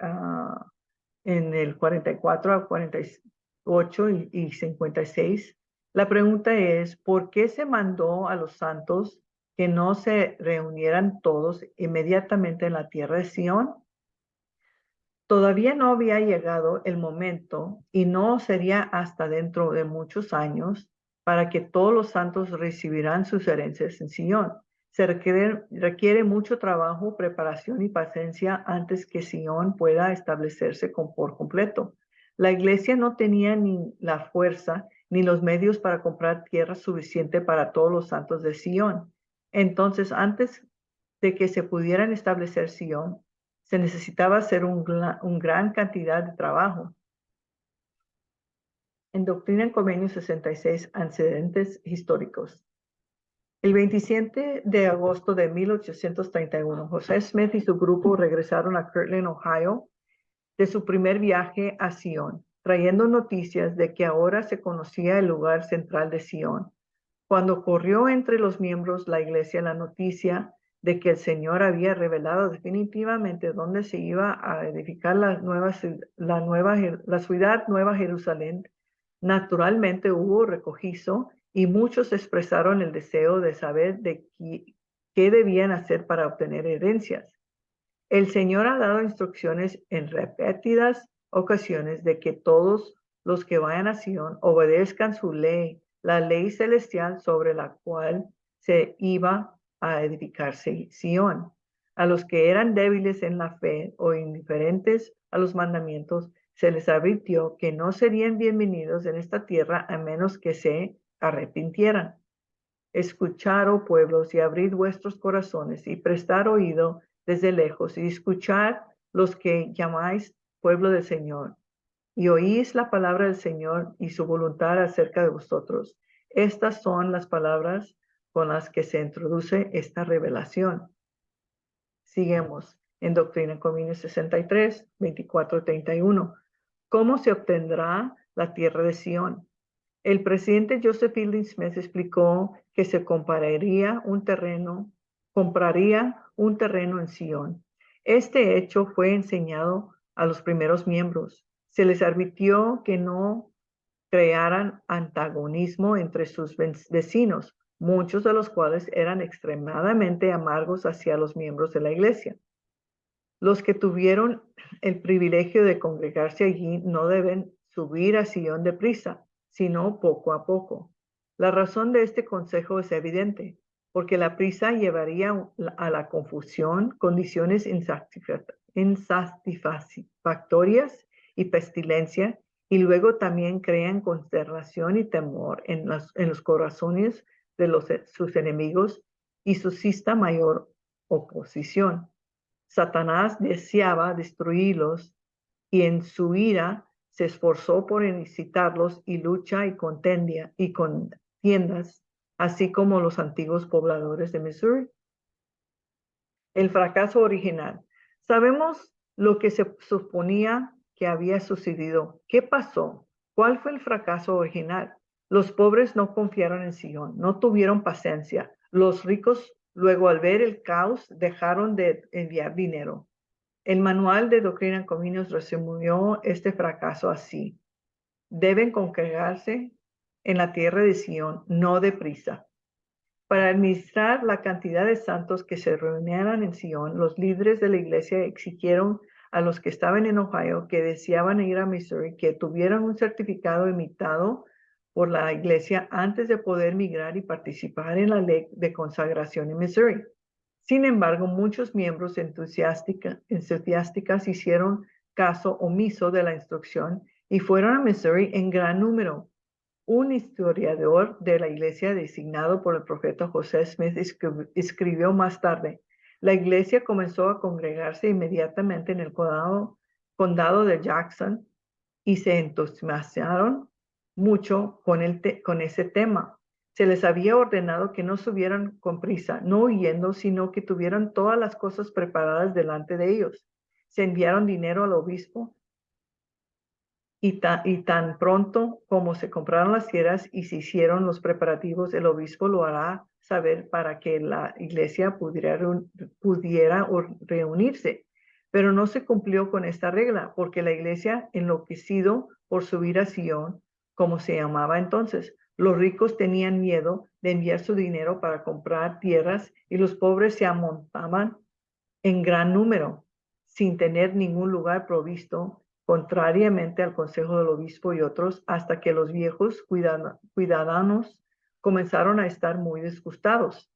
en el 44 a 48 y 56. La pregunta es, ¿por qué se mandó a los santos que no se reunieran todos inmediatamente en la tierra de Sión? Todavía no había llegado el momento y no sería hasta dentro de muchos años para que todos los santos recibirán sus herencias en Sión. Se requiere mucho trabajo, preparación y paciencia antes que Sión pueda establecerse por completo. La iglesia no tenía ni la fuerza ni los medios para comprar tierra suficiente para todos los santos de Sión. Entonces, antes de que se pudieran establecer Sión, se necesitaba hacer un gran cantidad de trabajo. En Doctrina en Convenio 66, antecedentes históricos. El 27 de agosto de 1831, José Smith y su grupo regresaron a Kirtland, Ohio, de su primer viaje a Sion, trayendo noticias de que ahora se conocía el lugar central de Sion. Cuando corrió entre los miembros de la iglesia la noticia de que el Señor había revelado definitivamente dónde se iba a edificar la ciudad Nueva Jerusalén, naturalmente hubo recogizo y muchos expresaron el deseo de saber qué debían hacer para obtener herencias. El Señor ha dado instrucciones en repetidas ocasiones de que todos los que vayan a Sion obedezcan su ley, la ley celestial sobre la cual se iba a edificarse Sion. A los que eran débiles en la fe o indiferentes a los mandamientos, se les advirtió que no serían bienvenidos en esta tierra a menos que se arrepintieran. Escuchad, oh pueblos, y abrid vuestros corazones y prestar oído desde lejos y escuchad los que llamáis pueblo del Señor y oís la palabra del Señor y su voluntad acerca de vosotros. Estas son las palabras con las que se introduce esta revelación. Seguimos en Doctrina en Convenio 63, 24, 31. ¿Cómo se obtendrá la tierra de Sión? El presidente Joseph Fielding Smith explicó que se compraría un terreno en Sion. Este hecho fue enseñado a los primeros miembros. Se les advirtió que no crearan antagonismo entre sus vecinos, muchos de los cuales eran extremadamente amargos hacia los miembros de la iglesia. Los que tuvieron el privilegio de congregarse allí no deben subir a Sion deprisa, sino poco a poco. La razón de este consejo es evidente, porque la prisa llevaría a la confusión, condiciones insatisfactorias y pestilencia, y luego también crean consternación y temor en los corazones de sus enemigos y suscita mayor oposición. Satanás deseaba destruirlos y en su ira se esforzó por incitarlos y lucha y contiendas, así como los antiguos pobladores de Missouri. El fracaso original. Sabemos lo que se suponía que había sucedido. ¿Qué pasó? ¿Cuál fue el fracaso original? Los pobres no confiaron en Sion, no tuvieron paciencia. Los ricos, luego al ver el caos, dejaron de enviar dinero. El manual de Doctrina en Convenios resumió este fracaso así. deben congregarse en la tierra de Sión, no deprisa. Para administrar la cantidad de santos que se reunieran en Sion, los líderes de la iglesia exigieron a los que estaban en Ohio que deseaban ir a Missouri que tuvieran un certificado emitado por la iglesia antes de poder migrar y participar en la ley de consagración en Missouri. Sin embargo, muchos miembros entusiásticas hicieron caso omiso de la instrucción y fueron a Missouri en gran número. Un historiador de la iglesia designado por el profeta José Smith escribió más tarde: la iglesia comenzó a congregarse inmediatamente en el condado de Jackson y se entusiasmaron mucho con ese tema. Se les había ordenado que no subieran con prisa, no huyendo, sino que tuvieran todas las cosas preparadas delante de ellos. Se enviaron dinero al obispo y tan pronto como se compraron las tierras y se hicieron los preparativos, el obispo lo hará saber para que la iglesia pudiera reunirse. Pero no se cumplió con esta regla, porque la iglesia, enloquecido por subir a Sion, como se llamaba entonces, los ricos tenían miedo de enviar su dinero para comprar tierras y los pobres se amontonaban en gran número, sin tener ningún lugar provisto, contrariamente al consejo del obispo y otros, hasta que los viejos ciudadanos comenzaron a estar muy disgustados.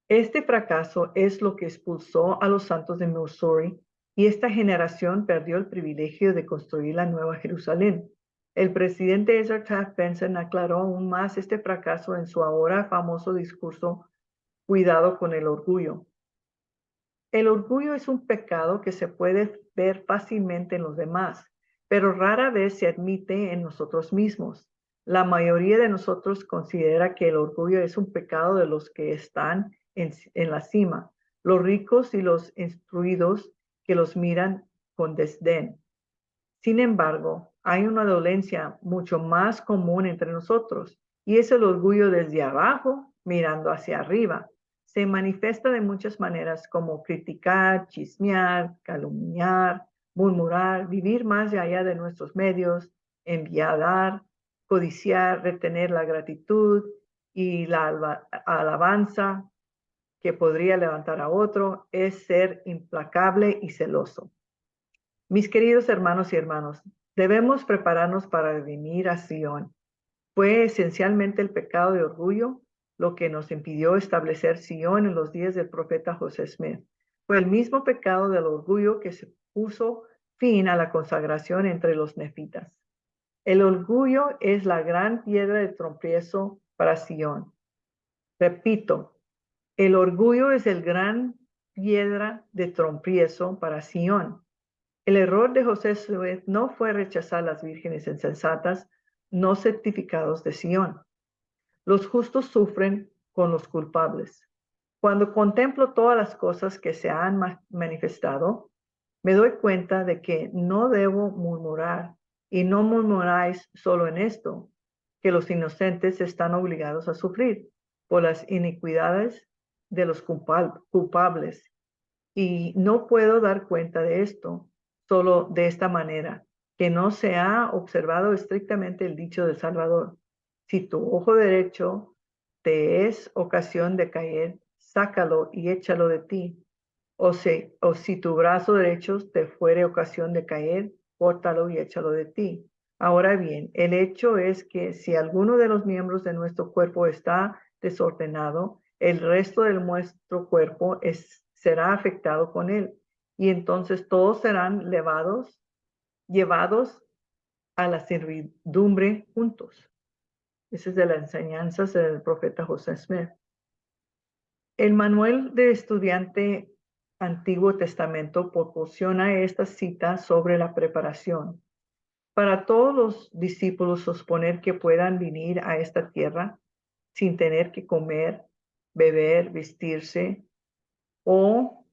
Este fracaso es lo que expulsó a los santos de Missouri, y esta generación perdió el privilegio de construir la Nueva Jerusalén. El presidente Ezra Taft Benson aclaró aún más este fracaso en su ahora famoso discurso "Cuidado con el orgullo". El orgullo es un pecado que se puede ver fácilmente en los demás, pero rara vez se admite en nosotros mismos. La mayoría de nosotros considera que el orgullo es un pecado de los que están en la cima, los ricos y los instruidos que los miran con desdén. Sin embargo, hay una dolencia mucho más común entre nosotros, y es el orgullo desde abajo mirando hacia arriba. Se manifiesta de muchas maneras, como criticar, chismear, calumniar, murmurar, vivir más allá de nuestros medios, envidiar, codiciar, retener la gratitud y la alabanza que podría levantar a otro, es ser implacable y celoso. Mis queridos hermanos y hermanas, debemos prepararnos para venir a Sion. Fue esencialmente el pecado de orgullo lo que nos impidió establecer Sion en los días del profeta José Smith. Fue el mismo pecado del orgullo que se puso fin a la consagración entre los nefitas. El orgullo es la gran piedra de tropiezo para Sion. Repito, el orgullo es el gran piedra de tropiezo para Sion. El error de José Smith no fue rechazar las vírgenes insensatas, no certificados de Sion. Los justos sufren con los culpables. Cuando contemplo todas las cosas que se han manifestado, me doy cuenta de que no debo murmurar, y no murmuráis solo en esto, que los inocentes están obligados a sufrir por las iniquidades de los culpables. Y no puedo dar cuenta de esto solo de esta manera, que no se ha observado estrictamente el dicho del Salvador: si tu ojo derecho te es ocasión de caer, sácalo y échalo de ti. O si tu brazo derecho te fuere ocasión de caer, córtalo y échalo de ti. Ahora bien, el hecho es que si alguno de los miembros de nuestro cuerpo está desordenado, el resto de nuestro cuerpo será afectado con él. Y entonces todos serán llevados a la servidumbre juntos. Esa es de las enseñanzas del profeta José Smith. El manual de estudiante Antiguo Testamento proporciona esta cita sobre la preparación. Para todos los discípulos suponer que puedan venir a esta tierra sin tener que comer, beber, vestirse o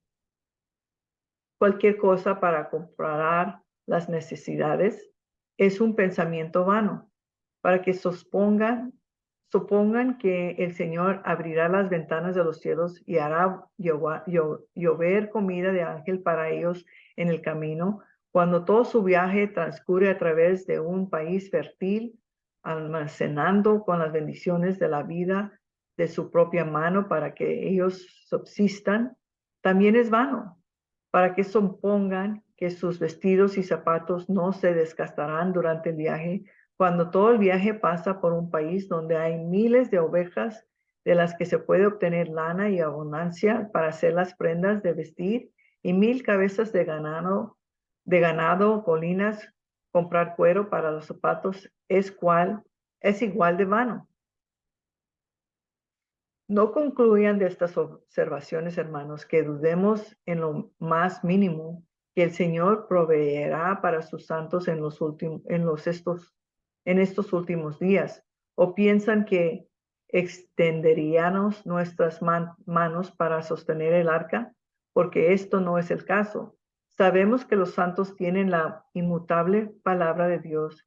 cualquier cosa para comprar las necesidades, es un pensamiento vano. Para que supongan que el Señor abrirá las ventanas de los cielos y hará llover comida de ángel para ellos en el camino, Cuando todo su viaje transcurre a través de un país fértil, almacenando con las bendiciones de la vida de su propia mano para que ellos subsistan, también es vano, para que supongan que sus vestidos y zapatos no se desgastarán durante el viaje, cuando todo el viaje pasa por un país donde hay miles de ovejas de las que se puede obtener lana y abundancia para hacer las prendas de vestir y 1000 cabezas de ganado, colinas, comprar cuero para los zapatos es igual de vano. No concluyan de estas observaciones, hermanos, que dudemos en lo más mínimo que el Señor proveerá para sus santos en estos últimos días, o piensan que extenderíamos nuestras manos para sostener el arca, porque esto no es el caso. Sabemos que los santos tienen la inmutable palabra de Dios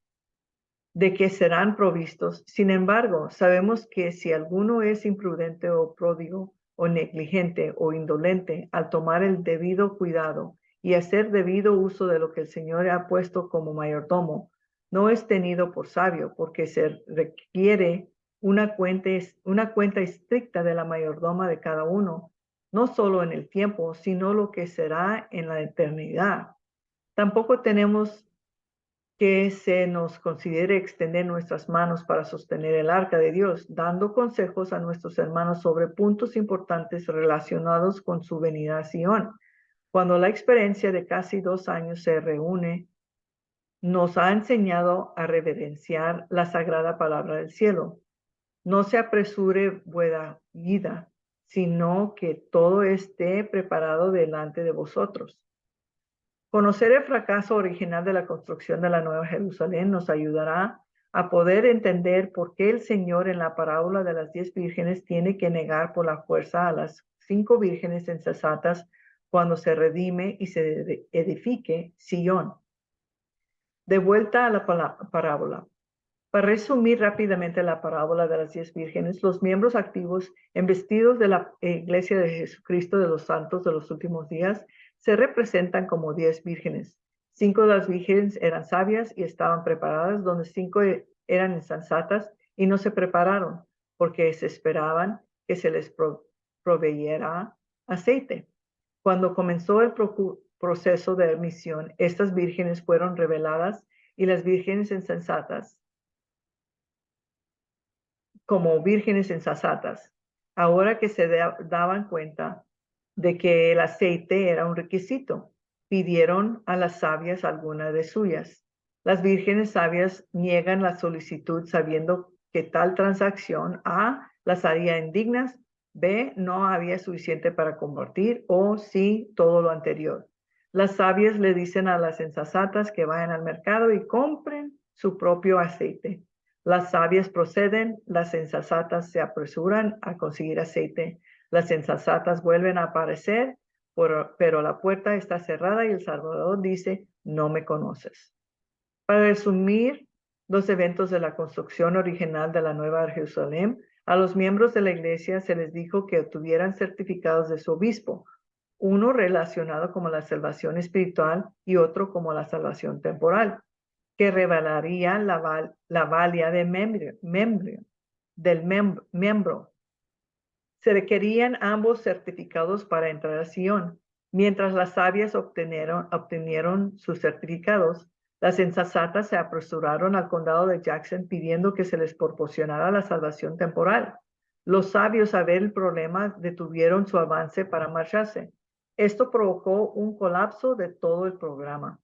de que serán provistos. Sin embargo, sabemos que si alguno es imprudente o pródigo o negligente o indolente al tomar el debido cuidado y hacer debido uso de lo que el Señor ha puesto como mayordomo, no es tenido por sabio, porque se requiere una cuenta estricta de la mayordoma de cada uno, no solo en el tiempo, sino lo que será en la eternidad. Tampoco tenemos que se nos considere extender nuestras manos para sostener el arca de Dios, dando consejos a nuestros hermanos sobre puntos importantes relacionados con su venida a Sion. Cuando la experiencia de casi 2 años se reúne, nos ha enseñado a reverenciar la sagrada palabra del cielo. No se apresure vuestra vida, sino que todo esté preparado delante de vosotros. Conocer el fracaso original de la construcción de la Nueva Jerusalén nos ayudará a poder entender por qué el Señor en la parábola de las 10 vírgenes tiene que negar por la fuerza a las 5 vírgenes insensatas cuando se redime y se edifique Sion. De vuelta a la parábola. Para resumir rápidamente la parábola de las 10 vírgenes, los miembros activos investidos de la Iglesia de Jesucristo de los Santos de los últimos días se representan como 10 vírgenes. 5 de las vírgenes eran sabias y estaban preparadas, donde 5 eran insensatas y no se prepararon, porque se esperaban que se les proveyera aceite. Cuando comenzó el proceso de misión, estas vírgenes fueron reveladas y las vírgenes insensatas como vírgenes insensatas, ahora que se daban cuenta de que el aceite era un requisito, pidieron a las sabias alguna de suyas. Las vírgenes sabias niegan la solicitud sabiendo que tal transacción A las haría indignas, B no había suficiente para compartir o C todo lo anterior. Las sabias le dicen a las insensatas que vayan al mercado y compren su propio aceite. Las sabias proceden, las insensatas se apresuran a conseguir aceite. Las insensatas vuelven a aparecer, pero la puerta está cerrada y el Salvador dice, no me conoces. Para resumir los eventos de la construcción original de la Nueva Jerusalén, a los miembros de la iglesia se les dijo que obtuvieran certificados de su obispo, uno relacionado como la salvación espiritual y otro como la salvación temporal, que revelaría la valía del miembro. Se requerían ambos certificados para entrar a Sion. Mientras las sabias obtenieron sus certificados, las insensatas se apresuraron al condado de Jackson pidiendo que se les proporcionara la salvación temporal. Los sabios, a ver el problema, detuvieron su avance para marcharse. Esto provocó un colapso de todo el programa.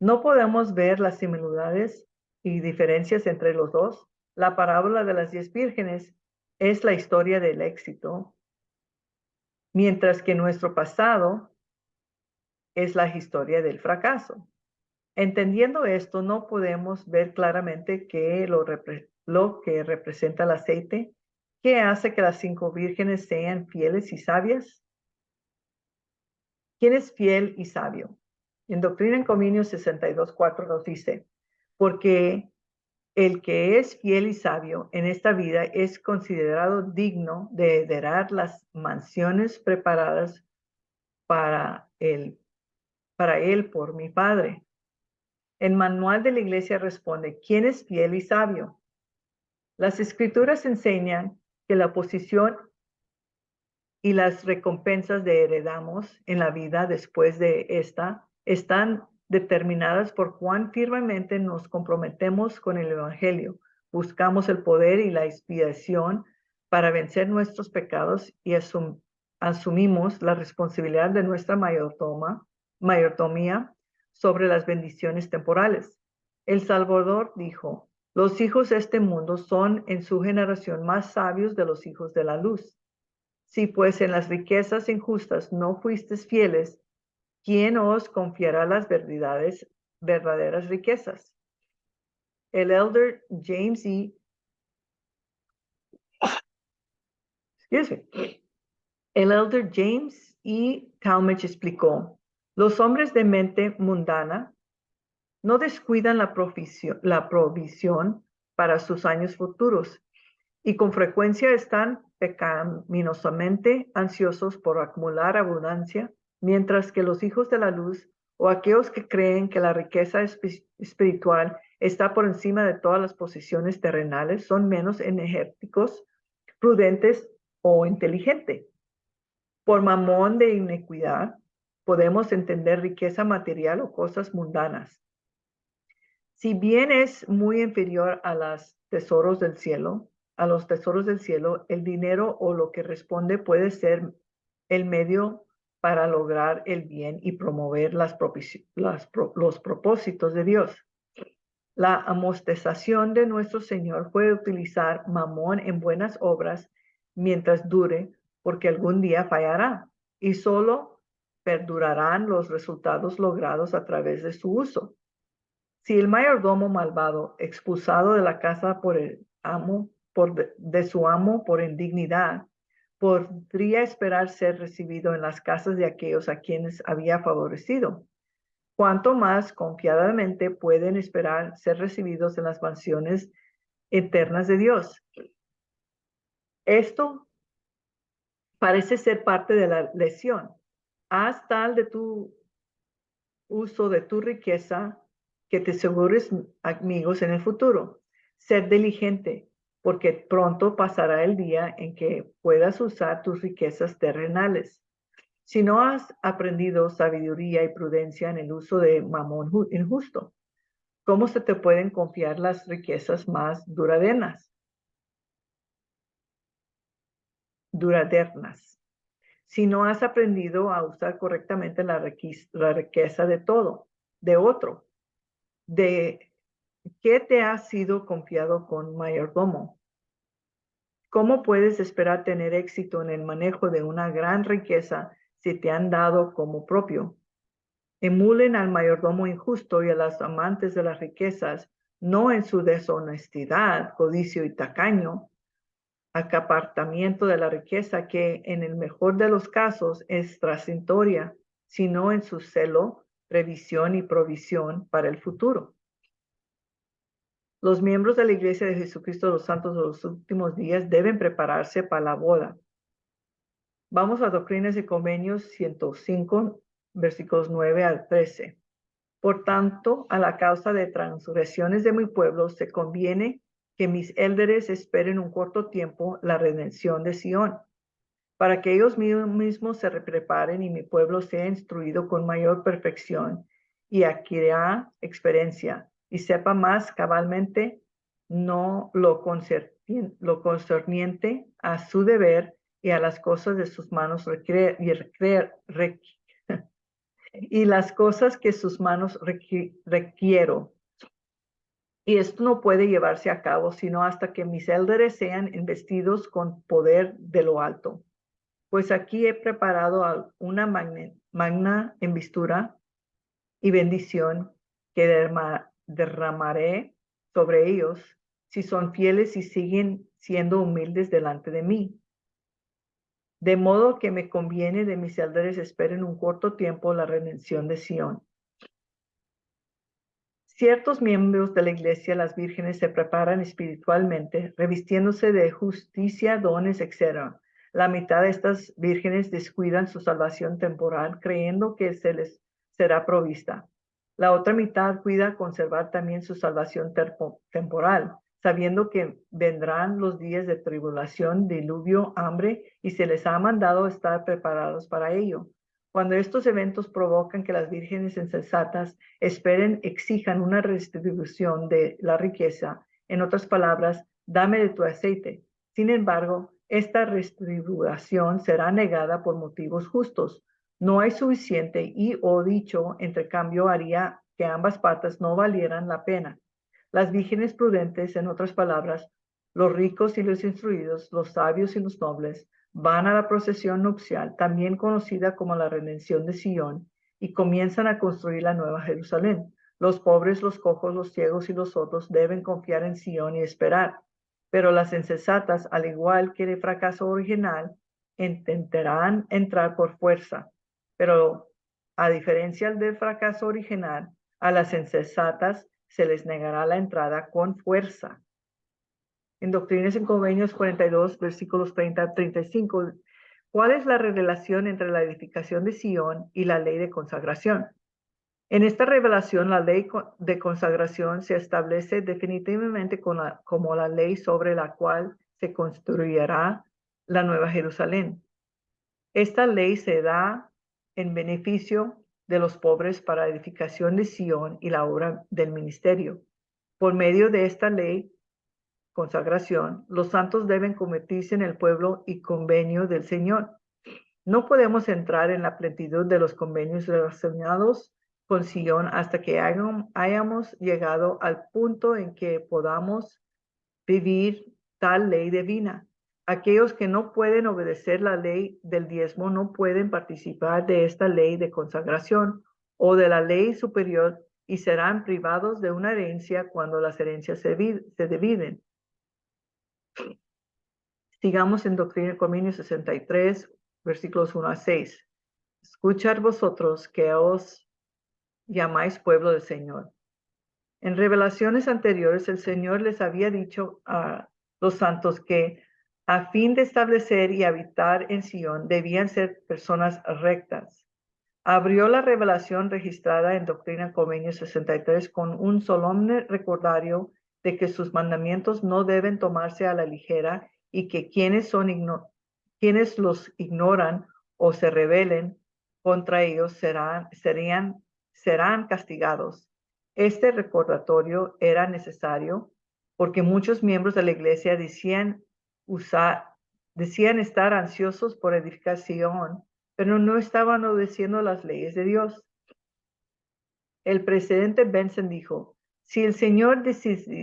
No podemos ver las similitudes y diferencias entre los dos. La parábola de las 10 vírgenes es la historia del éxito, mientras que nuestro pasado es la historia del fracaso. Entendiendo esto, no podemos ver claramente lo que representa el aceite, qué hace que las 5 vírgenes sean fieles y sabias. ¿Quién es fiel y sabio? En Doctrina en Convenios 62:4 nos dice, porque el que es fiel y sabio en esta vida es considerado digno de heredar las mansiones preparadas para para él por mi Padre. El manual de la iglesia responde, ¿quién es fiel y sabio? Las escrituras enseñan que la posición y las recompensas de heredamos en la vida después de esta están determinadas por cuán firmemente nos comprometemos con el Evangelio, buscamos el poder y la inspiración para vencer nuestros pecados y asumimos la responsabilidad de nuestra mayordomía sobre las bendiciones temporales. El Salvador dijo, los hijos de este mundo son en su generación más sabios de los hijos de la luz. Si pues en las riquezas injustas no fuisteis fieles, ¿quién os confiará las verdaderas riquezas? El elder James E. El elder James E. Talmage explicó, los hombres de mente mundana no descuidan la provisión para sus años futuros y con frecuencia están pecaminosamente ansiosos por acumular abundancia, mientras que los hijos de la luz o aquellos que creen que la riqueza espiritual está por encima de todas las posiciones terrenales son menos enérgicos, prudentes o inteligentes. Por mamón de iniquidad podemos entender riqueza material o cosas mundanas. Si bien es muy inferior a los tesoros del cielo, el dinero o lo que responde puede ser el medio para lograr el bien y promover los propósitos de Dios. La amortización de nuestro Señor puede utilizar mamón en buenas obras mientras dure, porque algún día fallará y solo perdurarán los resultados logrados a través de su uso. Si el mayordomo malvado, expulsado de la casa por el amo, de su amo por indignidad, podría esperar ser recibido en las casas de aquellos a quienes había favorecido. Cuanto más confiadamente pueden esperar ser recibidos en las mansiones eternas de Dios. Esto parece ser parte de la lección. Haz tal de tu uso de tu riqueza que te asegures amigos en el futuro. Ser diligente, porque pronto pasará el día en que puedas usar tus riquezas terrenales. Si no has aprendido sabiduría y prudencia en el uso de mamón injusto, ¿cómo se te pueden confiar las riquezas más duraderas? Si no has aprendido a usar correctamente la riqueza de otro, ¿de qué te ha sido confiado con mayordomo? ¿Cómo puedes esperar tener éxito en el manejo de una gran riqueza si te han dado como propio? Emulen al mayordomo injusto y a los amantes de las riquezas, no en su deshonestidad, codicio y tacaño, acaparamiento de la riqueza que en el mejor de los casos es transitoria, sino en su celo, previsión y provisión para el futuro. Los miembros de la Iglesia de Jesucristo de los Santos de los últimos días deben prepararse para la boda. Vamos a Doctrinas y Convenios 105, versículos 9 al 13. Por tanto, a la causa de transgresiones de mi pueblo, se conviene que mis élderes esperen un corto tiempo la redención de Sión, para que ellos mismos se preparen y mi pueblo sea instruido con mayor perfección y adquiera experiencia y sepa más cabalmente no lo concerniente a su deber y a las cosas de sus manos y las cosas que sus manos requiero. Y esto no puede llevarse a cabo sino hasta que mis élderes sean investidos con poder de lo alto. Pues aquí he preparado una magna envistura y bendición que derramaré sobre ellos si son fieles y siguen siendo humildes delante de mí. De modo que me conviene de mis élderes esperen un corto tiempo la redención de Sión. Ciertos miembros de la iglesia, las vírgenes, se preparan espiritualmente, revistiéndose de justicia, dones, etc. La mitad de estas vírgenes descuidan su salvación temporal, creyendo que se será provista. La otra mitad cuida conservar también su salvación temporal, sabiendo que vendrán los días de tribulación, diluvio, hambre, y se les ha mandado estar preparados para ello. Cuando estos eventos provocan que las vírgenes insensatas exijan una redistribución de la riqueza, en otras palabras, dame de tu aceite. Sin embargo, esta redistribución será negada por motivos justos. No hay suficiente y o dicho entre cambio haría que ambas partes no valieran la pena. Las vírgenes prudentes, en otras palabras, los ricos y los instruidos, los sabios y los nobles, van a la procesión nupcial, también conocida como la redención de Sion, y comienzan a construir la nueva Jerusalén. Los pobres, los cojos, los ciegos y los sordos deben confiar en Sion y esperar. Pero las insensatas, al igual que el fracaso original, intentarán entrar por fuerza. Pero a diferencia del fracaso original, a las insensatas se les negará la entrada con fuerza. En Doctrinas y Convenios 42, versículos 30 a 35, ¿cuál es la relación entre la edificación de Sion y la ley de consagración? En esta revelación, la ley de consagración se establece definitivamente como la ley sobre la cual se construirá la Nueva Jerusalén. Esta ley se da en beneficio de los pobres para edificación de Sion y la obra del ministerio. Por medio de esta ley, consagración, los santos deben convertirse en el pueblo y convenio del Señor. No podemos entrar en la plenitud de los convenios relacionados con Sion hasta que hayamos llegado al punto en que podamos vivir tal ley divina. Aquellos que no pueden obedecer la ley del diezmo no pueden participar de esta ley de consagración o de la ley superior y serán privados de una herencia cuando las herencias se dividen. Sigamos en Doctrina y Convenios 63, versículos 1 a 6. Escuchad vosotros que os llamáis pueblo del Señor. En revelaciones anteriores, el Señor les había dicho a los santos que a fin de establecer y habitar en Sion debían ser personas rectas. Abrió la revelación registrada en Doctrina y Convenios 63 con un solemne recordario de que sus mandamientos no deben tomarse a la ligera y que quienes los ignoran o se rebelen contra ellos serán castigados. Este recordatorio era necesario porque muchos miembros de la iglesia decían estar ansiosos por edificación, pero no estaban obedeciendo las leyes de Dios. El presidente Benson dijo, si el Señor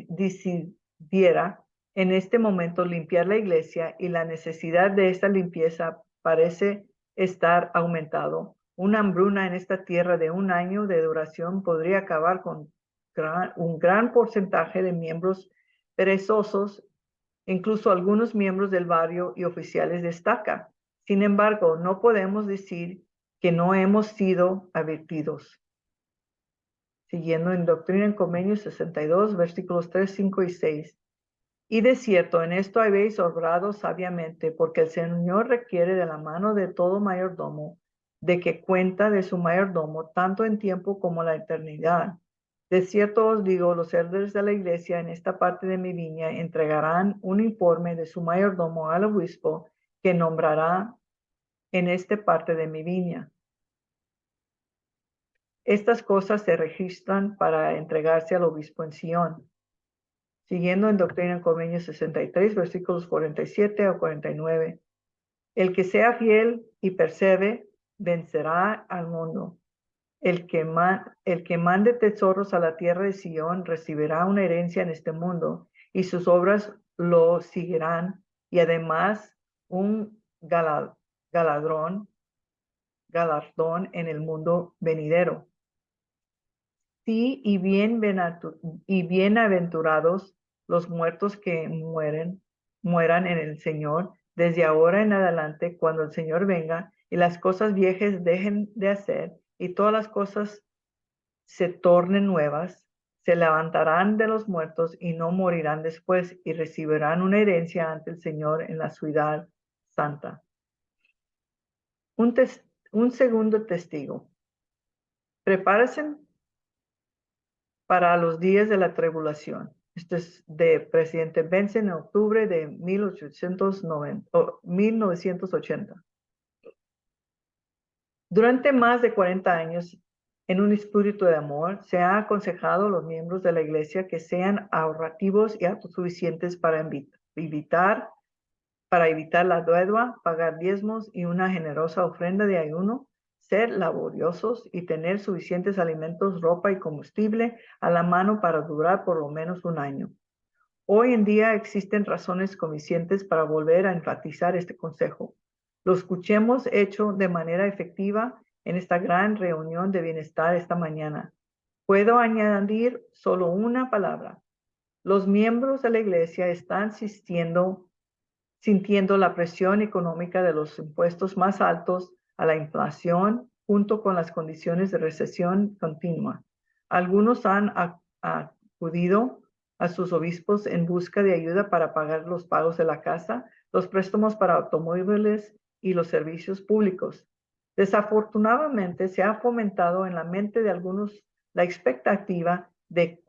decidiera en este momento limpiar la iglesia y la necesidad de esta limpieza parece estar aumentado, una hambruna en esta tierra de 1 año de duración podría acabar con un gran porcentaje de miembros perezosos, incluso algunos miembros del barrio y oficiales de estaca. Sin embargo, no podemos decir que no hemos sido advertidos. Siguiendo en Doctrina y Convenios 62, versículos 3, 5 y 6. Y de cierto, en esto habéis obrado sabiamente, porque el Señor requiere de la mano de todo mayordomo, de que cuenta de su mayordomo, tanto en tiempo como en la eternidad. De cierto os digo, los líderes de la iglesia en esta parte de mi viña entregarán un informe de su mayordomo al obispo, que nombrará en esta parte de mi viña. Estas cosas se registran para entregarse al obispo en Sion. Siguiendo en Doctrina y Convenios 63, versículos 47 a 49. El que sea fiel y persevere, vencerá al mundo. El que mande tesoros a la tierra de Sion recibirá una herencia en este mundo, y sus obras lo seguirán, y además un galardón en el mundo venidero. Sí, y bienaventurados los muertos que mueran en el Señor, desde ahora en adelante, cuando el Señor venga y las cosas viejas dejen de hacer y todas las cosas se tornen nuevas, se levantarán de los muertos y no morirán después y recibirán una herencia ante el Señor en la ciudad santa. Un segundo testigo. Prepárense para los días de la tribulación. Esto es de presidente Benson en octubre de 1980. Durante más de 40 años, en un espíritu de amor, se ha aconsejado a los miembros de la iglesia que sean ahorrativos y autosuficientes para evitar la deuda, pagar diezmos y una generosa ofrenda de ayuno, ser laboriosos y tener suficientes alimentos, ropa y combustible a la mano para durar por lo menos un año. Hoy en día existen razones convincentes para volver a enfatizar este consejo. Lo escuchemos hecho de manera efectiva en esta gran reunión de bienestar esta mañana. Puedo añadir solo una palabra. Los miembros de la iglesia están sintiendo la presión económica de los impuestos más altos a la inflación junto con las condiciones de recesión continua. Algunos han acudido a sus obispos en busca de ayuda para pagar los pagos de la casa, los préstamos para automóviles y los servicios públicos. Desafortunadamente, se ha fomentado en la mente de algunos la expectativa de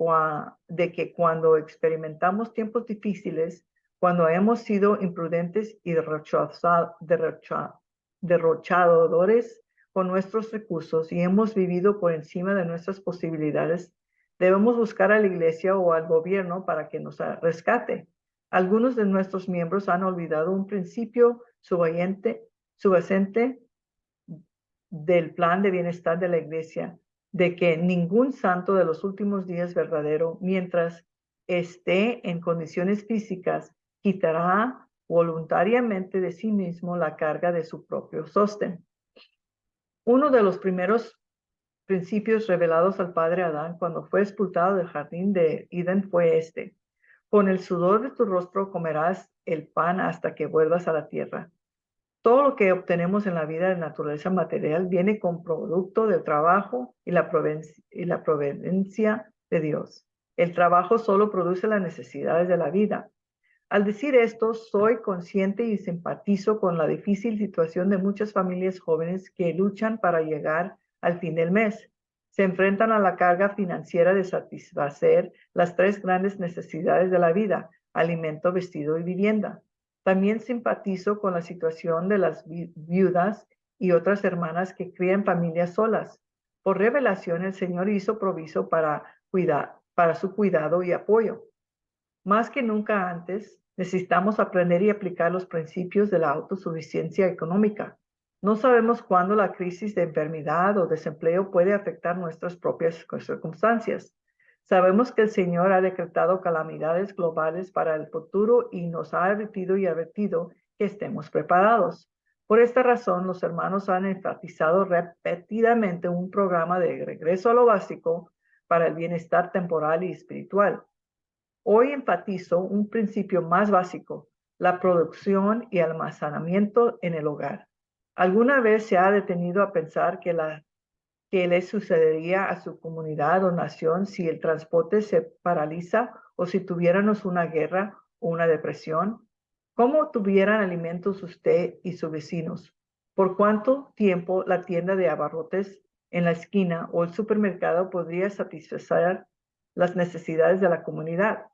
que cuando experimentamos tiempos difíciles, cuando hemos sido imprudentes y derrochadores con nuestros recursos y hemos vivido por encima de nuestras posibilidades, debemos buscar a la iglesia o al gobierno para que nos rescate. Algunos de nuestros miembros han olvidado un principio subyacente del plan de bienestar de la iglesia, de que ningún santo de los últimos días verdadero, mientras esté en condiciones físicas, quitará voluntariamente de sí mismo la carga de su propio sostén. Uno de los primeros principios revelados al padre Adán cuando fue expulsado del jardín de Edén fue este: con el sudor de tu rostro comerás el pan hasta que vuelvas a la tierra. Todo lo que obtenemos en la vida de naturaleza material viene con producto del trabajo y la providencia de Dios. El trabajo solo produce las necesidades de la vida. Al decir esto, soy consciente y simpatizo con la difícil situación de muchas familias jóvenes que luchan para llegar al fin del mes. Se enfrentan a la carga financiera de satisfacer las tres grandes necesidades de la vida: alimento, vestido y vivienda. También simpatizo con la situación de las viudas y otras hermanas que crían familias solas. Por revelación, el Señor hizo proviso para su cuidado y apoyo. Más que nunca antes, necesitamos aprender y aplicar los principios de la autosuficiencia económica. No sabemos cuándo la crisis de enfermedad o desempleo puede afectar nuestras propias circunstancias. Sabemos que el Señor ha decretado calamidades globales para el futuro y nos ha advertido que estemos preparados. Por esta razón, los hermanos han enfatizado repetidamente un programa de regreso a lo básico para el bienestar temporal y espiritual. Hoy enfatizo un principio más básico: la producción y almacenamiento en el hogar. ¿Alguna vez se ha detenido a pensar qué le sucedería a su comunidad o nación si el transporte se paraliza o si tuviéramos una guerra o una depresión? ¿Cómo tuvieran alimentos usted y sus vecinos? ¿Por cuánto tiempo la tienda de abarrotes en la esquina o el supermercado podría satisfacer las necesidades de la comunidad?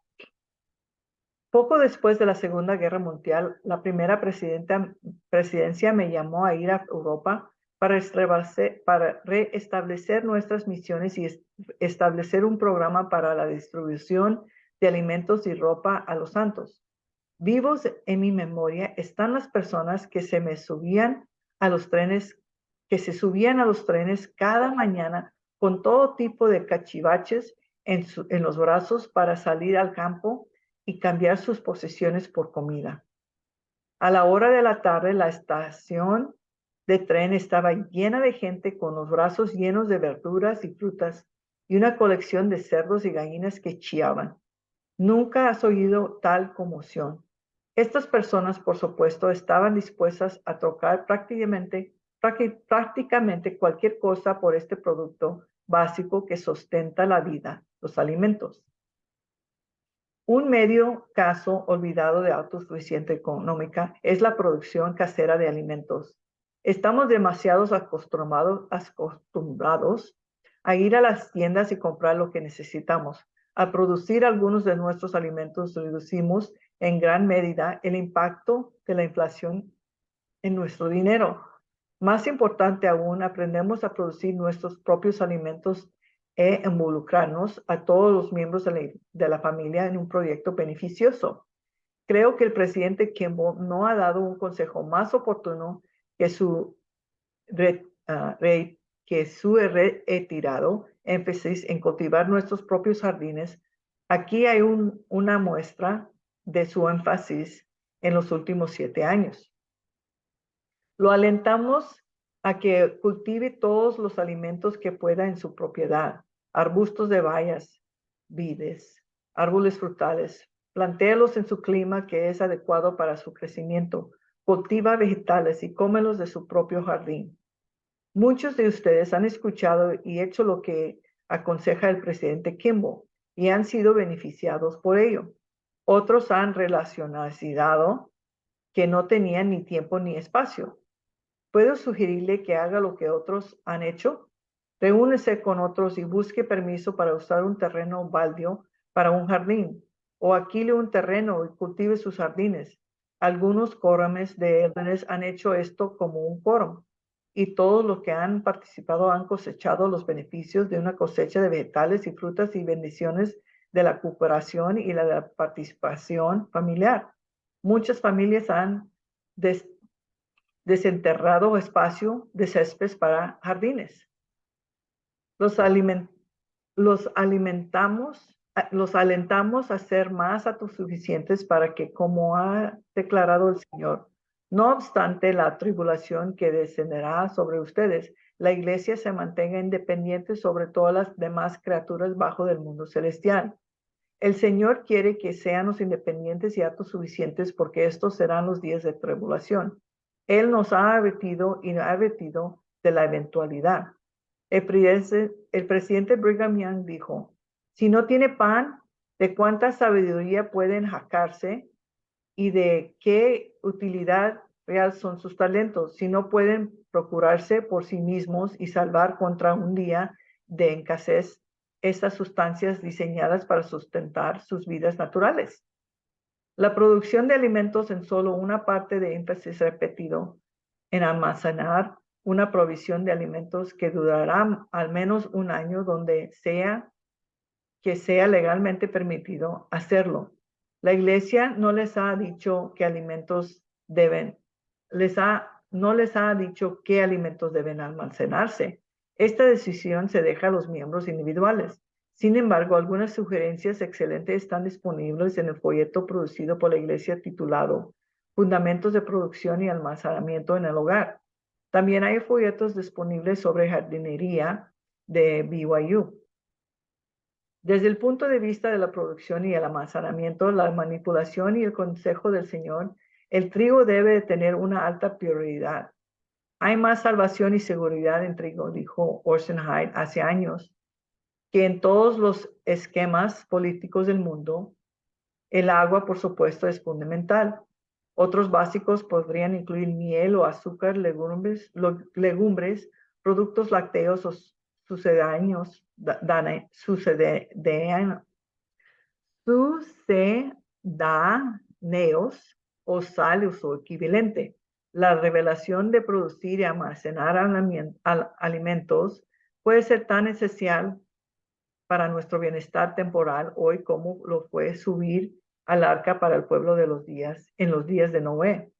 Poco después de la Segunda Guerra Mundial, la primera presidencia me llamó a ir a Europa para reestablecer nuestras misiones y establecer un programa para la distribución de alimentos y ropa a los santos. Vivos en mi memoria están las personas que se subían a los trenes cada mañana con todo tipo de cachivaches en los brazos para salir al campo y cambiar sus posesiones por comida. A la hora de la tarde, la estación de tren estaba llena de gente con los brazos llenos de verduras y frutas y una colección de cerdos y gallinas que chillaban. Nunca has oído tal conmoción. Estas personas, por supuesto, estaban dispuestas a trocar prácticamente cualquier cosa por este producto básico que sustenta la vida, los alimentos. Un medio caso olvidado de autosuficiencia económica es la producción casera de alimentos. Estamos demasiado acostumbrados a ir a las tiendas y comprar lo que necesitamos. Al producir algunos de nuestros alimentos, reducimos en gran medida el impacto de la inflación en nuestro dinero. Más importante aún, aprendemos a producir nuestros propios alimentos e involucrarnos a todos los miembros de la familia en un proyecto beneficioso. Creo que el presidente Kimball no ha dado un consejo más oportuno que su retirado énfasis en cultivar nuestros propios jardines. Aquí hay una muestra de su énfasis en los últimos 7 años. Lo alentamos a que cultive todos los alimentos que pueda en su propiedad, arbustos de bayas, vides, árboles frutales. Plantéalos en su clima que es adecuado para su crecimiento. Cultiva vegetales y cómelos de su propio jardín. Muchos de ustedes han escuchado y hecho lo que aconseja el presidente Kimball y han sido beneficiados por ello. Otros han relacionado que no tenían ni tiempo ni espacio. ¿Puedo sugerirle que haga lo que otros han hecho? Reúnese con otros y busque permiso para usar un terreno baldío para un jardín, o alquile un terreno y cultive sus jardines. Algunos quórums de órdenes han hecho esto como un quórum, y todos los que han participado han cosechado los beneficios de una cosecha de vegetales y frutas y bendiciones de la cooperación y la participación familiar. Muchas familias han desenterrado espacio de césped para jardines. Los alentamos a ser más autosuficientes para que, como ha declarado el Señor, no obstante la tribulación que descenderá sobre ustedes, la iglesia se mantenga independiente sobre todas las demás criaturas bajo del mundo celestial. El Señor quiere que seamos independientes y autosuficientes porque estos serán los días de tribulación. Él nos ha advertido y ha advertido de la eventualidad. El presidente Brigham Young dijo, si no tiene pan, ¿de cuánta sabiduría pueden jactarse y de qué utilidad real son sus talentos si no pueden procurarse por sí mismos y salvar contra un día de escasez estas sustancias diseñadas para sustentar sus vidas naturales? La producción de alimentos en solo una parte de énfasis repetido en almacenar una provisión de alimentos que durará al menos un año donde sea que sea legalmente permitido hacerlo. La iglesia no les ha dicho qué alimentos no les ha dicho qué alimentos deben almacenarse. Esta decisión se deja a los miembros individuales. Sin embargo, algunas sugerencias excelentes están disponibles en el folleto producido por la iglesia titulado Fundamentos de Producción y Almacenamiento en el Hogar. También hay folletos disponibles sobre jardinería de BYU. Desde el punto de vista de la producción y el almacenamiento, la manipulación y el consejo del Señor, el trigo debe de tener una alta prioridad. Hay más salvación y seguridad en trigo, dijo Orson Hyde hace años, que en todos los esquemas políticos del mundo. El agua, por supuesto, es fundamental. Otros básicos podrían incluir miel o azúcar, legumbres, productos lácteos o sucedáneos o sal o su equivalente. La revelación de producir y almacenar alimentos puede ser tan esencial para nuestro bienestar temporal hoy como lo fue subir al arca para el pueblo de en los días de Noé.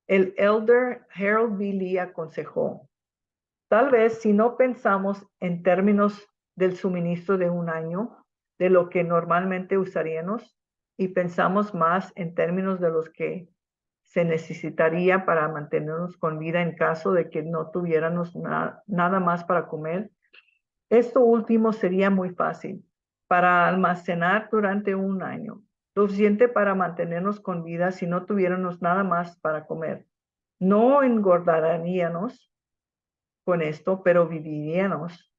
El elder Harold B. Lee aconsejó, tal vez si no pensamos en términos del suministro de un año, de lo que normalmente usaríamos, y pensamos más en términos de los que se necesitaría para mantenernos con vida en caso de que no tuviéramos nada más para comer. Esto último sería muy fácil para almacenar durante un año, suficiente para mantenernos con vida si no tuviéramos nada más para comer. No engordaríamos con esto, pero viviríamos.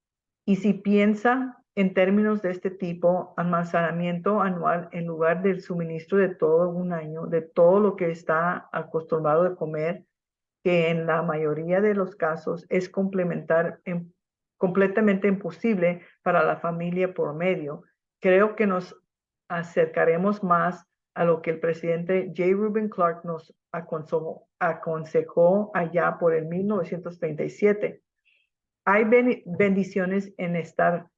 Y si piensa en términos de este tipo, almacenamiento anual en lugar del suministro de todo un año, de todo lo que está acostumbrado a comer, que en la mayoría de los casos es complementar en completamente imposible para la familia por medio. Creo que nos acercaremos más a lo que el presidente J. Reuben Clark nos aconsejó allá por el 1937. Hay bendiciones en estar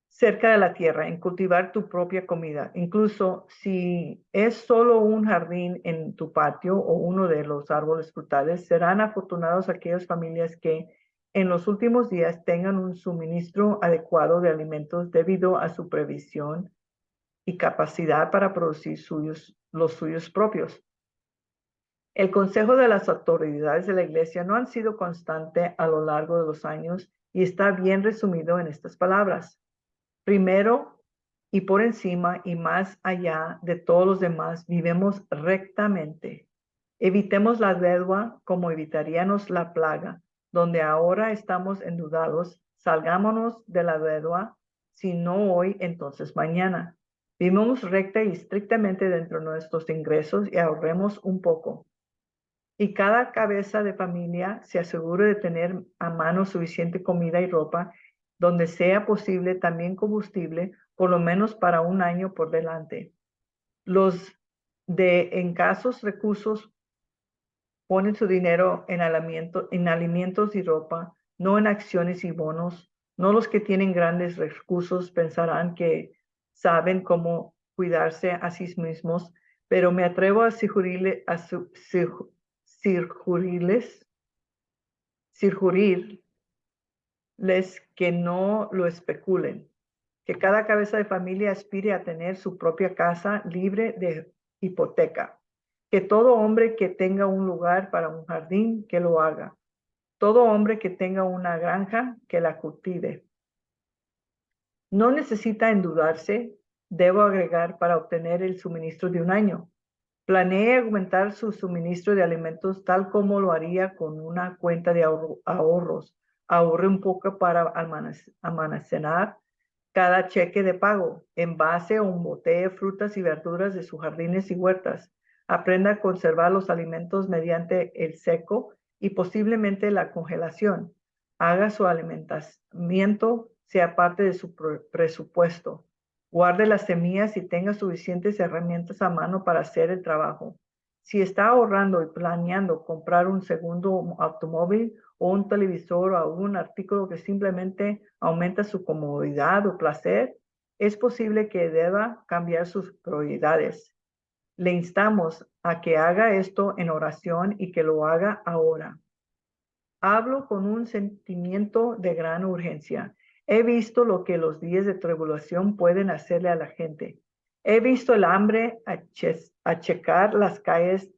cerca de la tierra, en cultivar tu propia comida. Incluso si es solo un jardín en tu patio o uno de los árboles frutales, serán afortunados aquellas familias que en los últimos días tengan un suministro adecuado de alimentos debido a su previsión y capacidad para producir los suyos propios. El consejo de las autoridades de la iglesia no han sido constante a lo largo de los años y está bien resumido en estas palabras. Primero y por encima y más allá de todos los demás, vivemos rectamente. Evitemos la deuda como evitaríamos la plaga, donde ahora estamos endeudados. Salgámonos de la deuda, si no hoy, entonces mañana. Vivamos recta y estrictamente dentro de nuestros ingresos y ahorremos un poco. Y cada cabeza de familia se asegure de tener a mano suficiente comida y ropa, donde sea posible también combustible, por lo menos para un año por delante. Los de escasos recursos ponen su dinero en alimentos y ropa, no en acciones y bonos. No los que tienen grandes recursos pensarán que saben cómo cuidarse a sí mismos, pero me atrevo a sugerirles que no lo especulen, que cada cabeza de familia aspire a tener su propia casa libre de hipoteca, que todo hombre que tenga un lugar para un jardín, que lo haga, todo hombre que tenga una granja, que la cultive. No necesita endeudarse, debo agregar, para obtener el suministro de un año. Planee aumentar su suministro de alimentos tal como lo haría con una cuenta de ahorros. Ahorre un poco para almacenar cada cheque de pago, envase o un bote de frutas y verduras de sus jardines y huertas. Aprenda a conservar los alimentos mediante el seco y posiblemente la congelación. Haga su alimentamiento sea parte de su presupuesto. Guarde las semillas y tenga suficientes herramientas a mano para hacer el trabajo. Si está ahorrando y planeando comprar un segundo automóvil o un televisor o algún artículo que simplemente aumenta su comodidad o placer, es posible que deba cambiar sus prioridades. Le instamos a que haga esto en oración y que lo haga ahora. Hablo con un sentimiento de gran urgencia. He visto lo que los días de tribulación pueden hacerle a la gente. He visto el hambre achecar las calles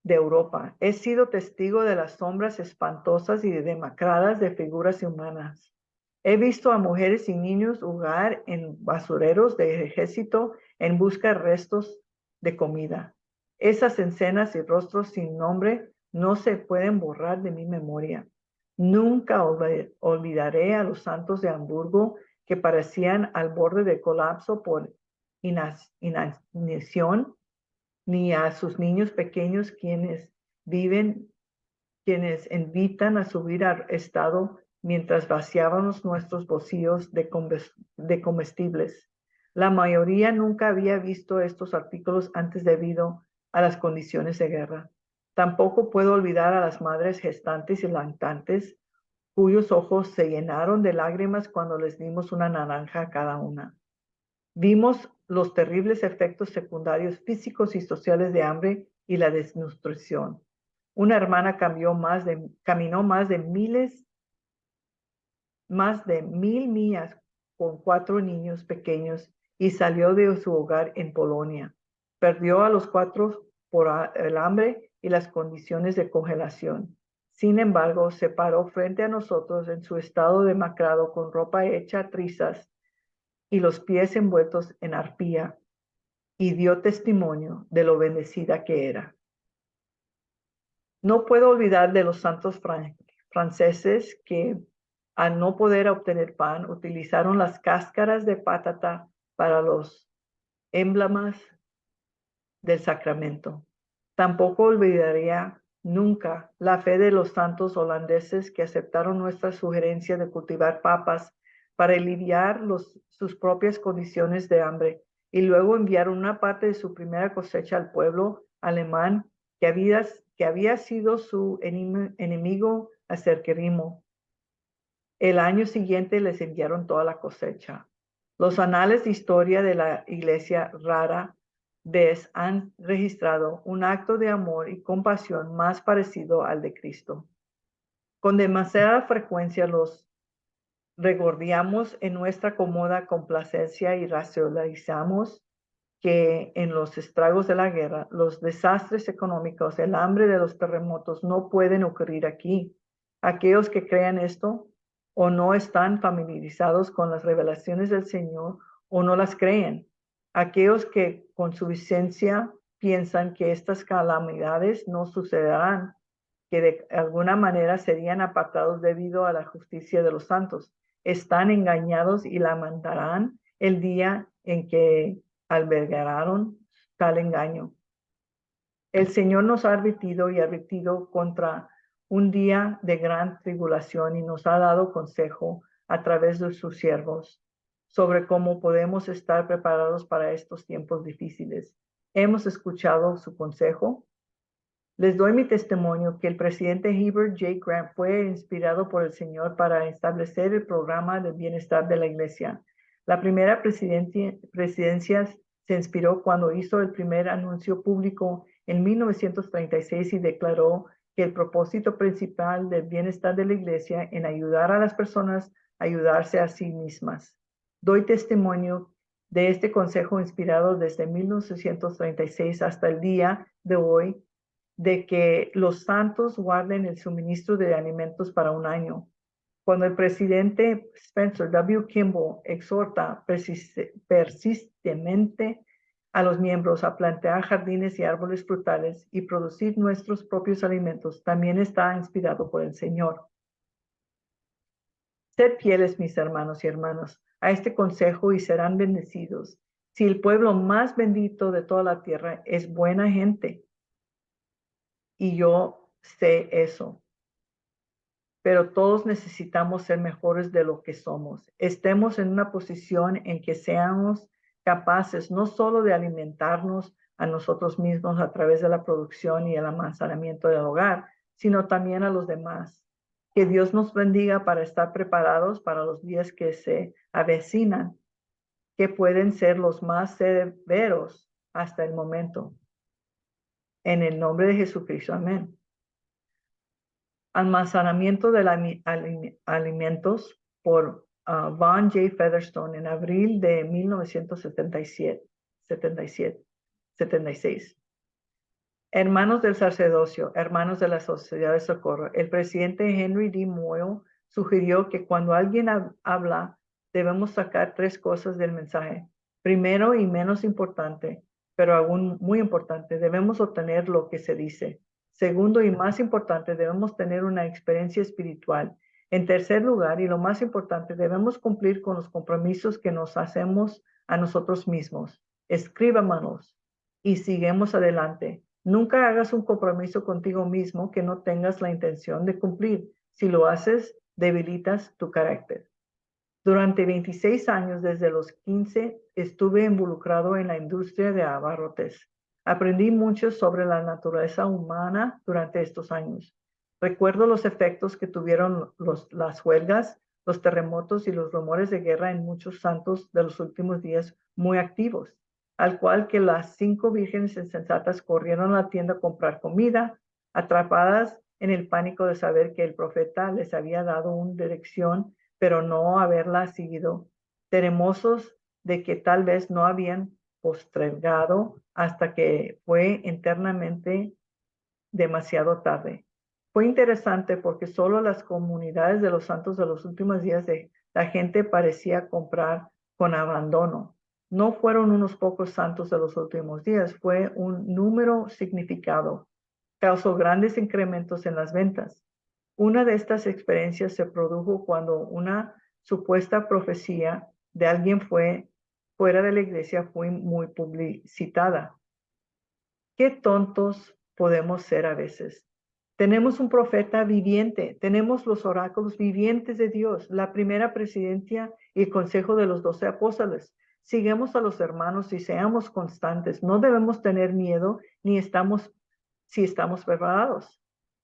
de Europa. He sido testigo de las sombras espantosas y demacradas de figuras humanas. He visto a mujeres y niños jugar en basureros de ejército en busca de restos de comida. Esas escenas y rostros sin nombre no se pueden borrar de mi memoria. Nunca olvidaré a los santos de Hamburgo que parecían al borde del colapso por inanición, ni a sus niños pequeños quienes invitan a subir al estado mientras vaciábamos nuestros bolsillos de comestibles. La mayoría nunca había visto estos artículos antes debido a las condiciones de guerra. Tampoco puedo olvidar a las madres gestantes y lactantes cuyos ojos se llenaron de lágrimas cuando les dimos una naranja a cada una. Vimos los terribles efectos secundarios físicos y sociales de hambre y la desnutrición. Una hermana caminó más de 1000 millas con 4 niños pequeños y salió de su hogar en Polonia. Perdió a los 4 por el hambre y las condiciones de congelación. Sin embargo, se paró frente a nosotros en su estado demacrado con ropa hecha trizas y los pies envueltos en arpía, y dio testimonio de lo bendecida que era. No puedo olvidar de los santos franceses que, al no poder obtener pan, utilizaron las cáscaras de patata para los emblemas del sacramento. Tampoco olvidaría Nunca. La fe de los santos holandeses que aceptaron nuestra sugerencia de cultivar papas para aliviar sus propias condiciones de hambre y luego enviaron una parte de su primera cosecha al pueblo alemán que había sido su enemigo acérrimo. El año siguiente les enviaron toda la cosecha. Los anales de historia de la iglesia rara vez han registrado un acto de amor y compasión más parecido al de Cristo. Con demasiada frecuencia los regordeamos en nuestra cómoda complacencia y racionalizamos que en los estragos de la guerra, los desastres económicos, el hambre de los terremotos no pueden ocurrir aquí. Aquellos que crean esto o no están familiarizados con las revelaciones del Señor o no las creen. Aquellos que con su vicencia piensan que estas calamidades no sucederán, que de alguna manera serían apartados debido a la justicia de los santos, están engañados y lamentarán el día en que albergaron tal engaño. El Señor nos ha advertido y advertido contra un día de gran tribulación y nos ha dado consejo a través de sus siervos sobre cómo podemos estar preparados para estos tiempos difíciles. Hemos escuchado su consejo. Les doy mi testimonio que el presidente Heber J. Grant fue inspirado por el Señor para establecer el programa de bienestar de la iglesia. La primera presidencia se inspiró cuando hizo el primer anuncio público en 1936 y declaró que el propósito principal del bienestar de la iglesia en ayudar a las personas a ayudarse a sí mismas. Doy testimonio de este consejo inspirado desde 1936 hasta el día de hoy, de que los santos guarden el suministro de alimentos para un año. Cuando el presidente Spencer W. Kimball exhorta persistentemente a los miembros a plantar jardines y árboles frutales y producir nuestros propios alimentos, también está inspirado por el Señor. Sed fieles, mis hermanos y hermanas, a este consejo y serán bendecidos. Si el pueblo más bendito de toda la tierra es buena gente, y yo sé eso. Pero todos necesitamos ser mejores de lo que somos. Estemos en una posición en que seamos capaces no solo de alimentarnos a nosotros mismos a través de la producción y el almacenamiento del hogar, sino también a los demás. Que Dios nos bendiga para estar preparados para los días que se avecinan, que pueden ser los más severos hasta el momento. En el nombre de Jesucristo, amén. Almacenamiento de alimentos por Von J. Featherstone en abril de 1976. Hermanos del sacerdocio, hermanos de la sociedad de socorro, el presidente Henry D. Moyle sugirió que cuando alguien habla, debemos sacar 3 cosas del mensaje. Primero y menos importante, pero aún muy importante, debemos obtener lo que se dice. Segundo y más importante, debemos tener una experiencia espiritual. En tercer lugar, y lo más importante, debemos cumplir con los compromisos que nos hacemos a nosotros mismos. Escríbanos y sigamos adelante. Nunca hagas un compromiso contigo mismo que no tengas la intención de cumplir. Si lo haces, debilitas tu carácter. Durante 26 años, desde los 15, estuve involucrado en la industria de abarrotes. Aprendí mucho sobre la naturaleza humana durante estos años. Recuerdo los efectos que tuvieron las huelgas, los terremotos y los rumores de guerra en muchos santos de los últimos días muy activos, al cual que las 5 vírgenes insensatas corrieron a la tienda a comprar comida, atrapadas en el pánico de saber que el profeta les había dado una dirección pero no haberla seguido, temerosos de que tal vez no habían postergado hasta que fue internamente demasiado tarde. Fue interesante porque solo las comunidades de los santos de los últimos días la gente parecía comprar con abandono. No fueron unos pocos santos de los últimos días, fue un número significado. Causó grandes incrementos en las ventas. Una de estas experiencias se produjo cuando una supuesta profecía de alguien fuera de la iglesia fue muy publicitada. Qué tontos podemos ser a veces. Tenemos un profeta viviente, tenemos los oráculos vivientes de Dios, la primera presidencia y el consejo de los 12 apóstoles. Sigamos a los hermanos y seamos constantes. No debemos tener miedo si estamos preparados.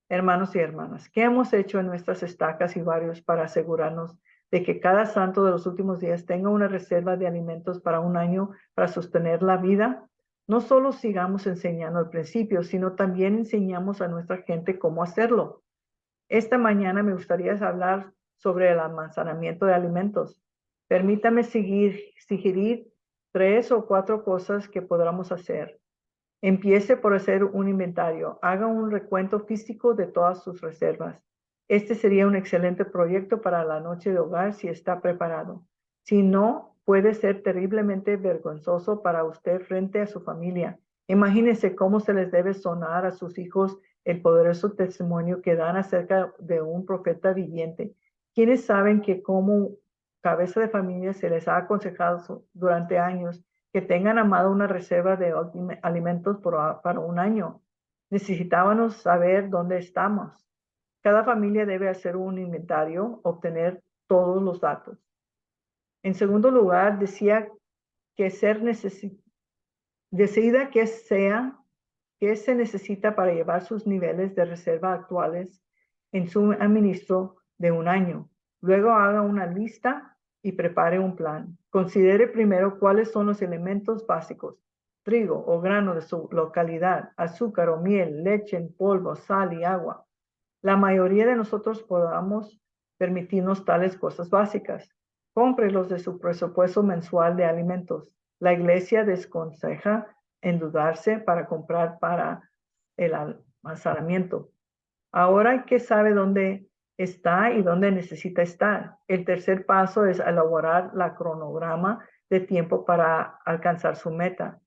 Hermanos y hermanas, ¿qué hemos hecho en nuestras estacas y barrios para asegurarnos de que cada santo de los últimos días tenga una reserva de alimentos para un año para sostener la vida? No solo sigamos enseñando al principio, sino también enseñamos a nuestra gente cómo hacerlo. Esta mañana me gustaría hablar sobre el almacenamiento de alimentos. Permítame sugerir 3 o 4 cosas que podamos hacer. Empiece por hacer un inventario. Haga un recuento físico de todas sus reservas. Este sería un excelente proyecto para la noche de hogar si está preparado. Si no, puede ser terriblemente vergonzoso para usted frente a su familia. Imagínese cómo se les debe sonar a sus hijos el poderoso testimonio que dan acerca de un profeta viviente. ¿Quiénes saben que como cabeza de familia se les ha aconsejado durante años que tengan amado una reserva de alimentos para un año? Necesitábamos saber dónde estamos. Cada familia debe hacer un inventario, obtener todos los datos. En segundo lugar, decía que decida qué se necesita para llevar sus niveles de reserva actuales en su administro de un año. Luego haga una lista y prepare un plan. Considere primero cuáles son los elementos básicos: trigo o grano de su localidad, azúcar o miel, leche en polvo, sal y agua. La mayoría de nosotros podamos permitirnos tales cosas básicas. Cómprelos de su presupuesto mensual de alimentos. La iglesia desconseja endeudarse para comprar para el almacenamiento. Ahora que sabe dónde está y dónde necesita estar, el tercer paso es elaborar la cronograma de tiempo para alcanzar su meta.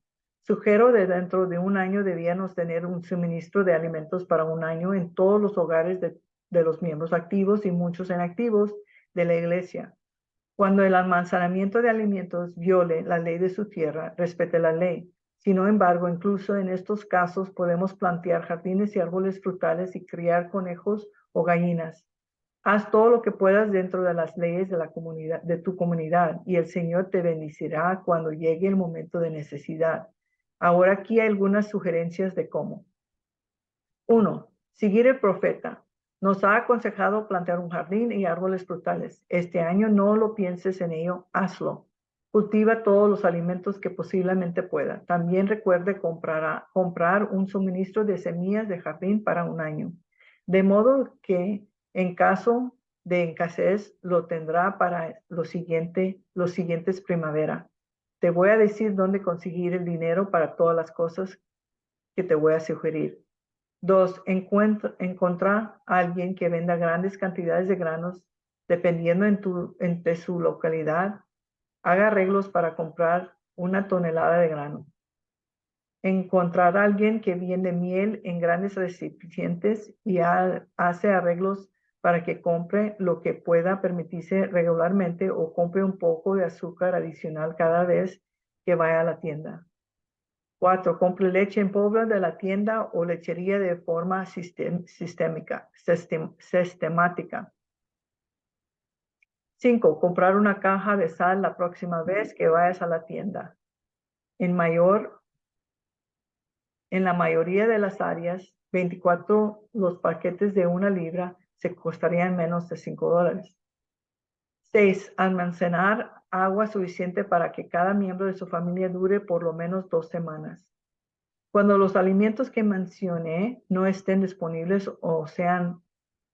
Sugiero que dentro de un año debíamos tener un suministro de alimentos para un año en todos los hogares de los miembros activos y muchos inactivos de la iglesia. Cuando el almacenamiento de alimentos viole la ley de su tierra, respete la ley. Sin embargo, incluso en estos casos podemos plantear jardines y árboles frutales y criar conejos o gallinas. Haz todo lo que puedas dentro de las leyes de la comunidad, de tu comunidad, y el Señor te bendecirá cuando llegue el momento de necesidad. Ahora aquí hay algunas sugerencias de cómo. 1. Seguir el profeta. Nos ha aconsejado plantar un jardín y árboles frutales. Este año no lo pienses en ello, hazlo. Cultiva todos los alimentos que posiblemente pueda. También recuerde comprar un suministro de semillas de jardín para un año. De modo que en caso de escasez lo tendrá para los siguientes primavera. Te voy a decir dónde conseguir el dinero para todas las cosas que te voy a sugerir. 2. Encontrar a alguien que venda grandes cantidades de granos dependiendo de su localidad. Haga arreglos para comprar 1 tonelada de grano. Encontrar a alguien que vende miel en grandes recipientes y hace arreglos para que compre lo que pueda permitirse regularmente o compre un poco de azúcar adicional cada vez que vaya a la tienda. 4. Compre leche en polvo de la tienda o lechería de forma sistemática. 5. Comprar una caja de sal la próxima vez que vayas a la tienda. En la mayoría de las áreas, 24 los paquetes de 1 libra se costarían menos de $5. 6. Almacenar agua suficiente para que cada miembro de su familia dure por lo menos 2 semanas. Cuando los alimentos que mencioné no estén disponibles o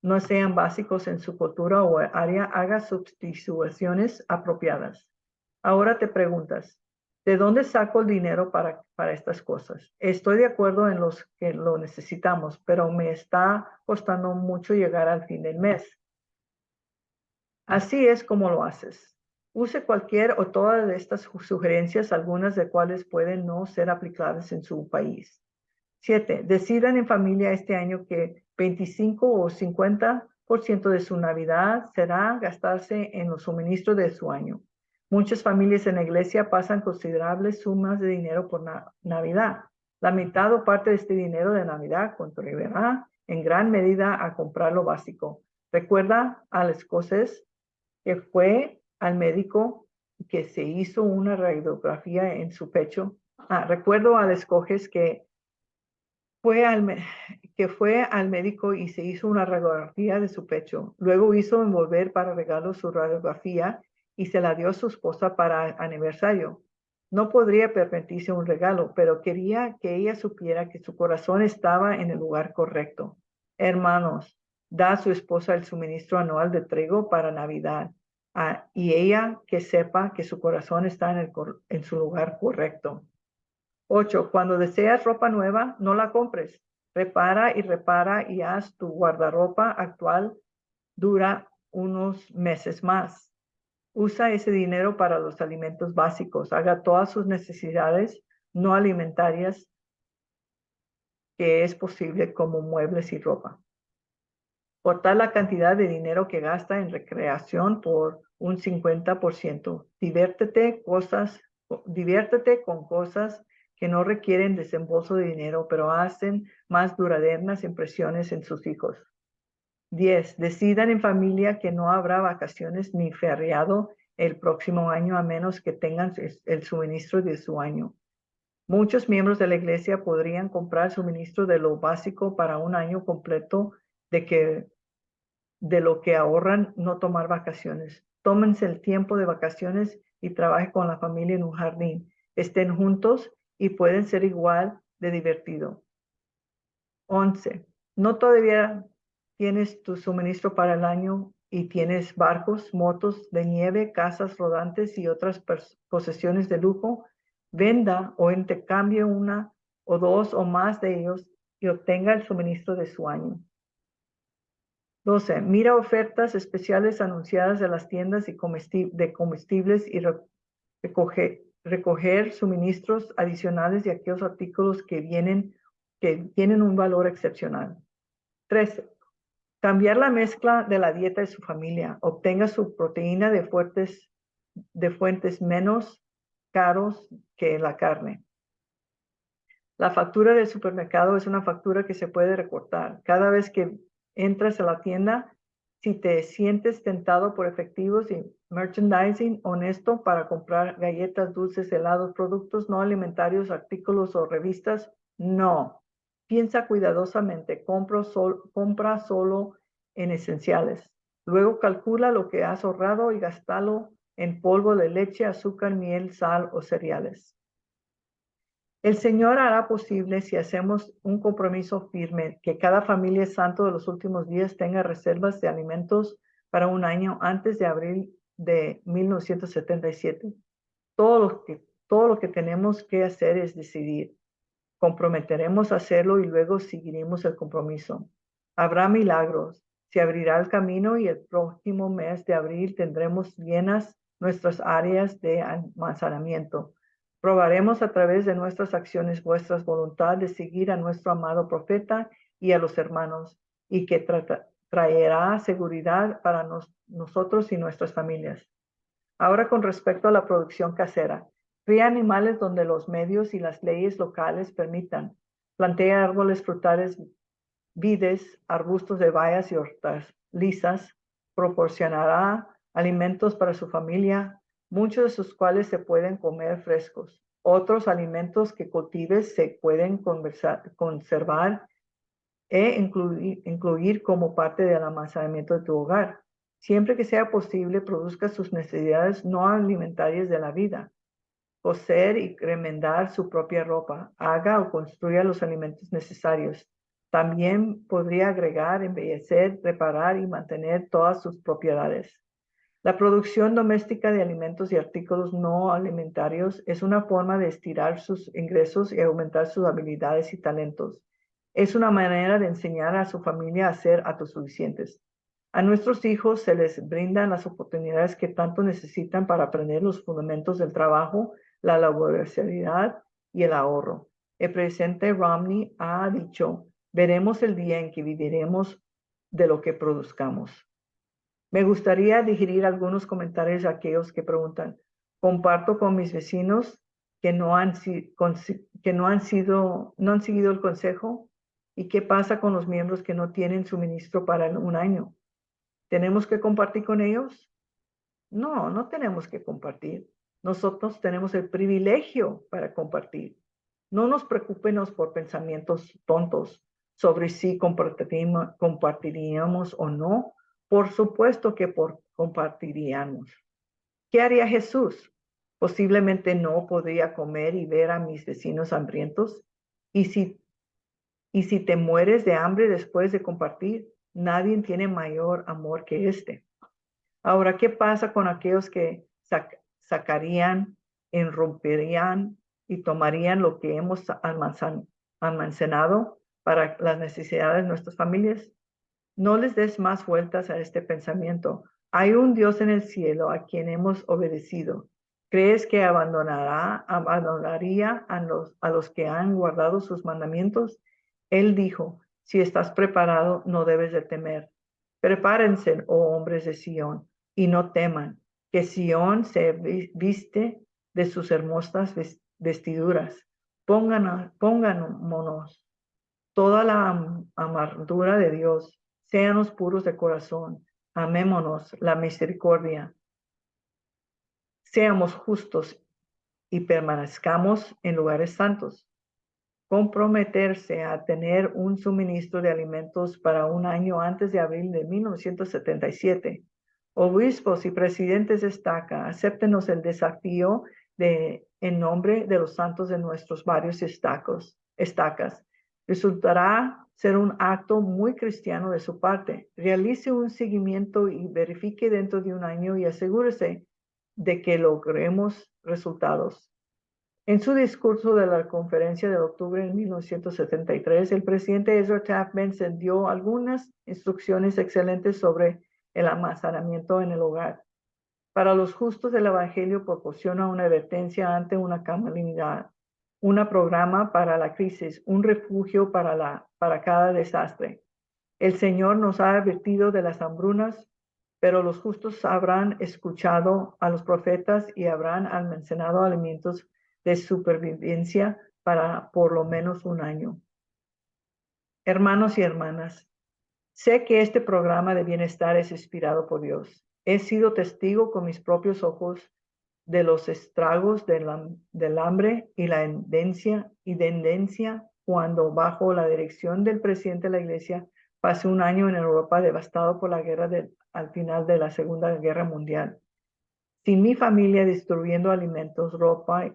no sean básicos en su cultura o área, haga sustituciones apropiadas. Ahora te preguntas, ¿de dónde saco el dinero para estas cosas? Estoy de acuerdo en los que lo necesitamos, pero me está costando mucho llegar al fin del mes. Así es como lo haces. Use cualquier o todas de estas sugerencias, algunas de cuales pueden no ser aplicables en su país. 7. Decidan en familia este año que 25 o 50% de su Navidad será gastarse en los suministros de su año. Muchas familias en la iglesia pasan considerables sumas de dinero por Navidad. La mitad o parte de este dinero de Navidad contribuirá en gran medida a comprar lo básico. Recuerda al escocés que fue al médico que se hizo una radiografía en su pecho. Recuerdo al escocés que fue al médico y se hizo una radiografía de su pecho. Luego hizo envolver para regalo su radiografía y se la dio a su esposa para aniversario. No podría permitirse un regalo, pero quería que ella supiera que su corazón estaba en el lugar correcto. Hermanos, da a su esposa el suministro anual de trigo para Navidad. Y ella que sepa que su corazón está en su lugar correcto. 8. Cuando deseas ropa nueva, no la compres. Repara y haz tu guardarropa actual dura unos meses más. Usa ese dinero para los alimentos básicos. Haga todas sus necesidades no alimentarias que es posible como muebles y ropa. Cortar la cantidad de dinero que gasta en recreación por un 50%. Diviértete con cosas que no requieren desembolso de dinero, pero hacen más duraderas impresiones en sus hijos. 10. Decidan en familia que no habrá vacaciones ni feriado el próximo año a menos que tengan el suministro de su año. Muchos miembros de la iglesia podrían comprar suministro de lo básico para un año completo de lo que ahorran no tomar vacaciones. Tómense el tiempo de vacaciones y trabajen con la familia en un jardín. Estén juntos y pueden ser igual de divertido. 11. ¿No todavía tienes tu suministro para el año y tienes barcos, motos de nieve, casas rodantes y otras posesiones de lujo? Venda o intercambie una o dos o más de ellos y obtenga el suministro de su año. 12. Mira ofertas especiales anunciadas de las tiendas de comestibles y recoger suministros adicionales de aquellos artículos que tienen un valor excepcional. 13. Cambiar la mezcla de la dieta de su familia. Obtenga su proteína de fuentes menos caros que la carne. La factura del supermercado es una factura que se puede recortar. Cada vez que entras a la tienda, si te sientes tentado por efectivos y merchandising honesto para comprar galletas, dulces, helados, productos no alimentarios, artículos o revistas, no. Piensa cuidadosamente, compra solo en esenciales. Luego calcula lo que has ahorrado y gástalo en polvo de leche, azúcar, miel, sal o cereales. El Señor hará posible si hacemos un compromiso firme que cada familia santo de los últimos días tenga reservas de alimentos para un año antes de abril de 1977. Todo lo que tenemos que hacer es decidir. Comprometeremos a hacerlo y luego seguiremos el compromiso. Habrá milagros. Se abrirá el camino y el próximo mes de abril tendremos llenas nuestras áreas de almacenamiento. Probaremos a través de nuestras acciones vuestras voluntad de seguir a nuestro amado profeta y a los hermanos, y que traerá seguridad para nosotros y nuestras familias. Ahora, con respecto a la producción casera, cría animales donde los medios y las leyes locales permitan. Plantea árboles frutales, vides, arbustos de bayas y hortalizas. Proporcionará alimentos para su familia, muchos de sus cuales se pueden comer frescos. Otros alimentos que cultives se pueden conservar e incluir como parte del almacenamiento de tu hogar. Siempre que sea posible, produzca sus necesidades no alimentarias de la vida. Coser y remendar su propia ropa. Haga o construya los alimentos necesarios. También podría agregar, embellecer, reparar y mantener todas sus propiedades. La producción doméstica de alimentos y artículos no alimentarios es una forma de estirar sus ingresos y aumentar sus habilidades y talentos. Es una manera de enseñar a su familia a ser autosuficientes. A nuestros hijos se les brindan las oportunidades que tanto necesitan para aprender los fundamentos del trabajo, la laboriosidad y el ahorro. El presidente Romney ha dicho, veremos el día en que viviremos de lo que produzcamos. Me gustaría digerir algunos comentarios a aquellos que preguntan. Comparto con mis vecinos que no han seguido el consejo. ¿Y qué pasa con los miembros que no tienen suministro para un año? ¿Tenemos que compartir con ellos? No, no tenemos que compartir. Nosotros tenemos el privilegio para compartir. No nos preocupemos por pensamientos tontos sobre si compartiríamos o no. Por supuesto que compartiríamos. ¿Qué haría Jesús? Posiblemente no podría comer y ver a mis vecinos hambrientos. ¿Y si te mueres de hambre después de compartir? Nadie tiene mayor amor que este. Ahora, ¿qué pasa con aquellos que sacarían, romperían y tomarían lo que hemos almacenado para las necesidades de nuestras familias? No les des más vueltas a este pensamiento. Hay un Dios en el cielo a quien hemos obedecido. ¿Crees que abandonaría a los que han guardado sus mandamientos? Él dijo, si estás preparado, no debes de temer. Prepárense, oh hombres de Sión, y no teman, que Sión se viste de sus hermosas vestiduras. Pónganos toda la amargura de Dios. Seanos puros de corazón. Amémonos la misericordia. Seamos justos y permanezcamos en lugares santos. Comprometerse a tener un suministro de alimentos para un año antes de abril de 1977. Obispos y presidentes de estaca, acéptenos el desafío en nombre de los santos de nuestros varios estacas. Resultará ser un acto muy cristiano de su parte. Realice un seguimiento y verifique dentro de un año y asegúrese de que logremos resultados. En su discurso de la conferencia de octubre de 1973, el presidente Ezra Taft Benson dio algunas instrucciones excelentes sobre el almacenamiento en el hogar. Para los justos, el Evangelio proporciona una advertencia ante una calamidad, un programa para la crisis, un refugio para cada desastre. El Señor nos ha advertido de las hambrunas, pero los justos habrán escuchado a los profetas y habrán almacenado alimentos de supervivencia para por lo menos un año. Hermanos y hermanas, sé que este programa de bienestar es inspirado por Dios. He sido testigo con mis propios ojos de los estragos del hambre y la tendencia cuando bajo la dirección del presidente de la iglesia pasé un año en Europa devastado por la guerra al final de la Segunda Guerra Mundial. Sin mi familia distribuyendo alimentos, ropa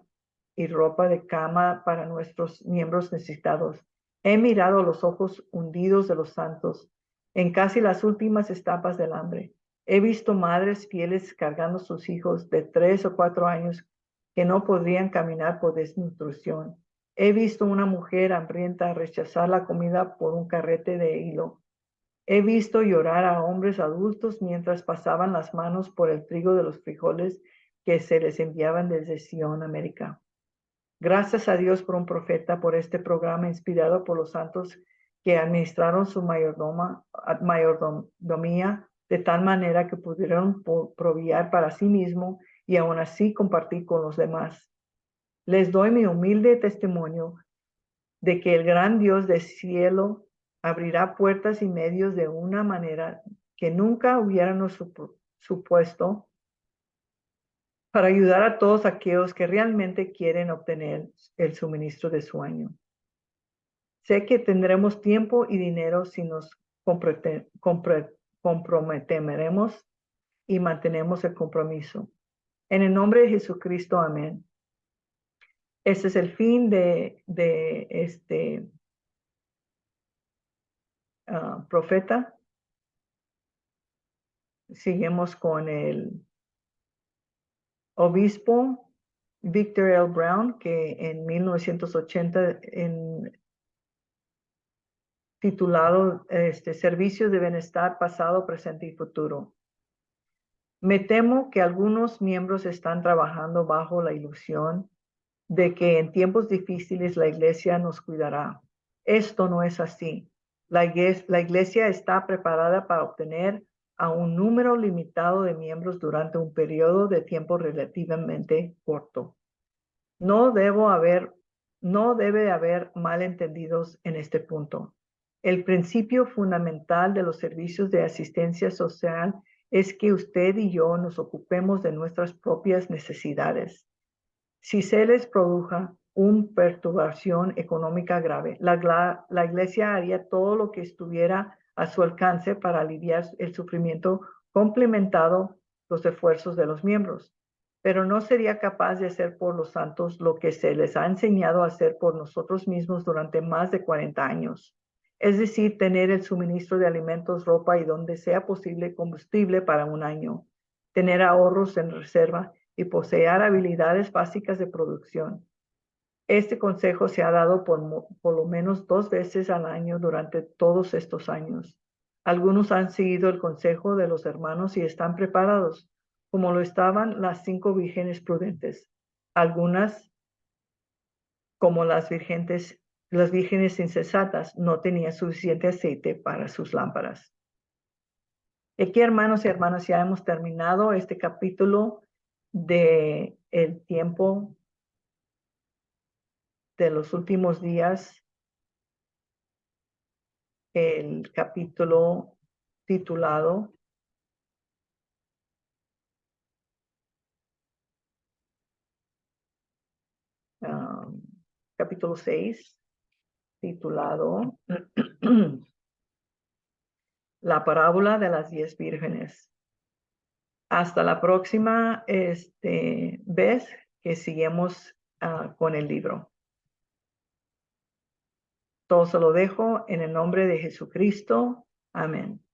y ropa de cama para nuestros miembros necesitados. He mirado los ojos hundidos de los santos en casi las últimas etapas del hambre. He visto madres fieles cargando sus hijos de 3 o 4 años que no podrían caminar por desnutrición. He visto una mujer hambrienta rechazar la comida por un carrete de hilo. He visto llorar a hombres adultos mientras pasaban las manos por el trigo de los frijoles que se les enviaban desde Sion, América. Gracias a Dios por un profeta, por este programa inspirado por los santos que administraron su mayordomía de tal manera que pudieron proveer para sí mismo y aún así compartir con los demás. Les doy mi humilde testimonio de que el gran Dios del cielo abrirá puertas y medios de una manera que nunca hubiéramos supuesto para ayudar a todos aquellos que realmente quieren obtener el suministro de su año. Sé que tendremos tiempo y dinero si nos comprometeremos y mantenemos el compromiso. En el nombre de Jesucristo, amén. Este es el fin de este profeta. Seguimos con el obispo Victor L. Brown, que en 1980 titulado Servicios de Bienestar Pasado, Presente y Futuro. Me temo que algunos miembros están trabajando bajo la ilusión de que en tiempos difíciles la iglesia nos cuidará. Esto no es así. La iglesia está preparada para obtener a un número limitado de miembros durante un periodo de tiempo relativamente corto. No debe haber malentendidos en este punto. El principio fundamental de los servicios de asistencia social es que usted y yo nos ocupemos de nuestras propias necesidades. Si se les produja una perturbación económica grave, la Iglesia haría todo lo que estuviera a su alcance para aliviar el sufrimiento, complementado los esfuerzos de los miembros, pero no sería capaz de hacer por los santos lo que se les ha enseñado a hacer por nosotros mismos durante más de 40 años. Es decir, tener el suministro de alimentos, ropa y donde sea posible combustible para un año, tener ahorros en reserva y poseer habilidades básicas de producción. Este consejo se ha dado por lo menos 2 veces al año durante todos estos años. Algunos han seguido el consejo de los hermanos y están preparados, como lo estaban las 5 vírgenes prudentes. Algunas, como las vírgenes insensatas, no tenían suficiente aceite para sus lámparas. Aquí, hermanos y hermanas, ya hemos terminado este capítulo de el tiempo de los últimos días, el capítulo titulado capítulo 6, titulado La parábola de las 10 vírgenes. Hasta la próxima vez que sigamos con el libro. Todo se lo dejo en el nombre de Jesucristo. Amén.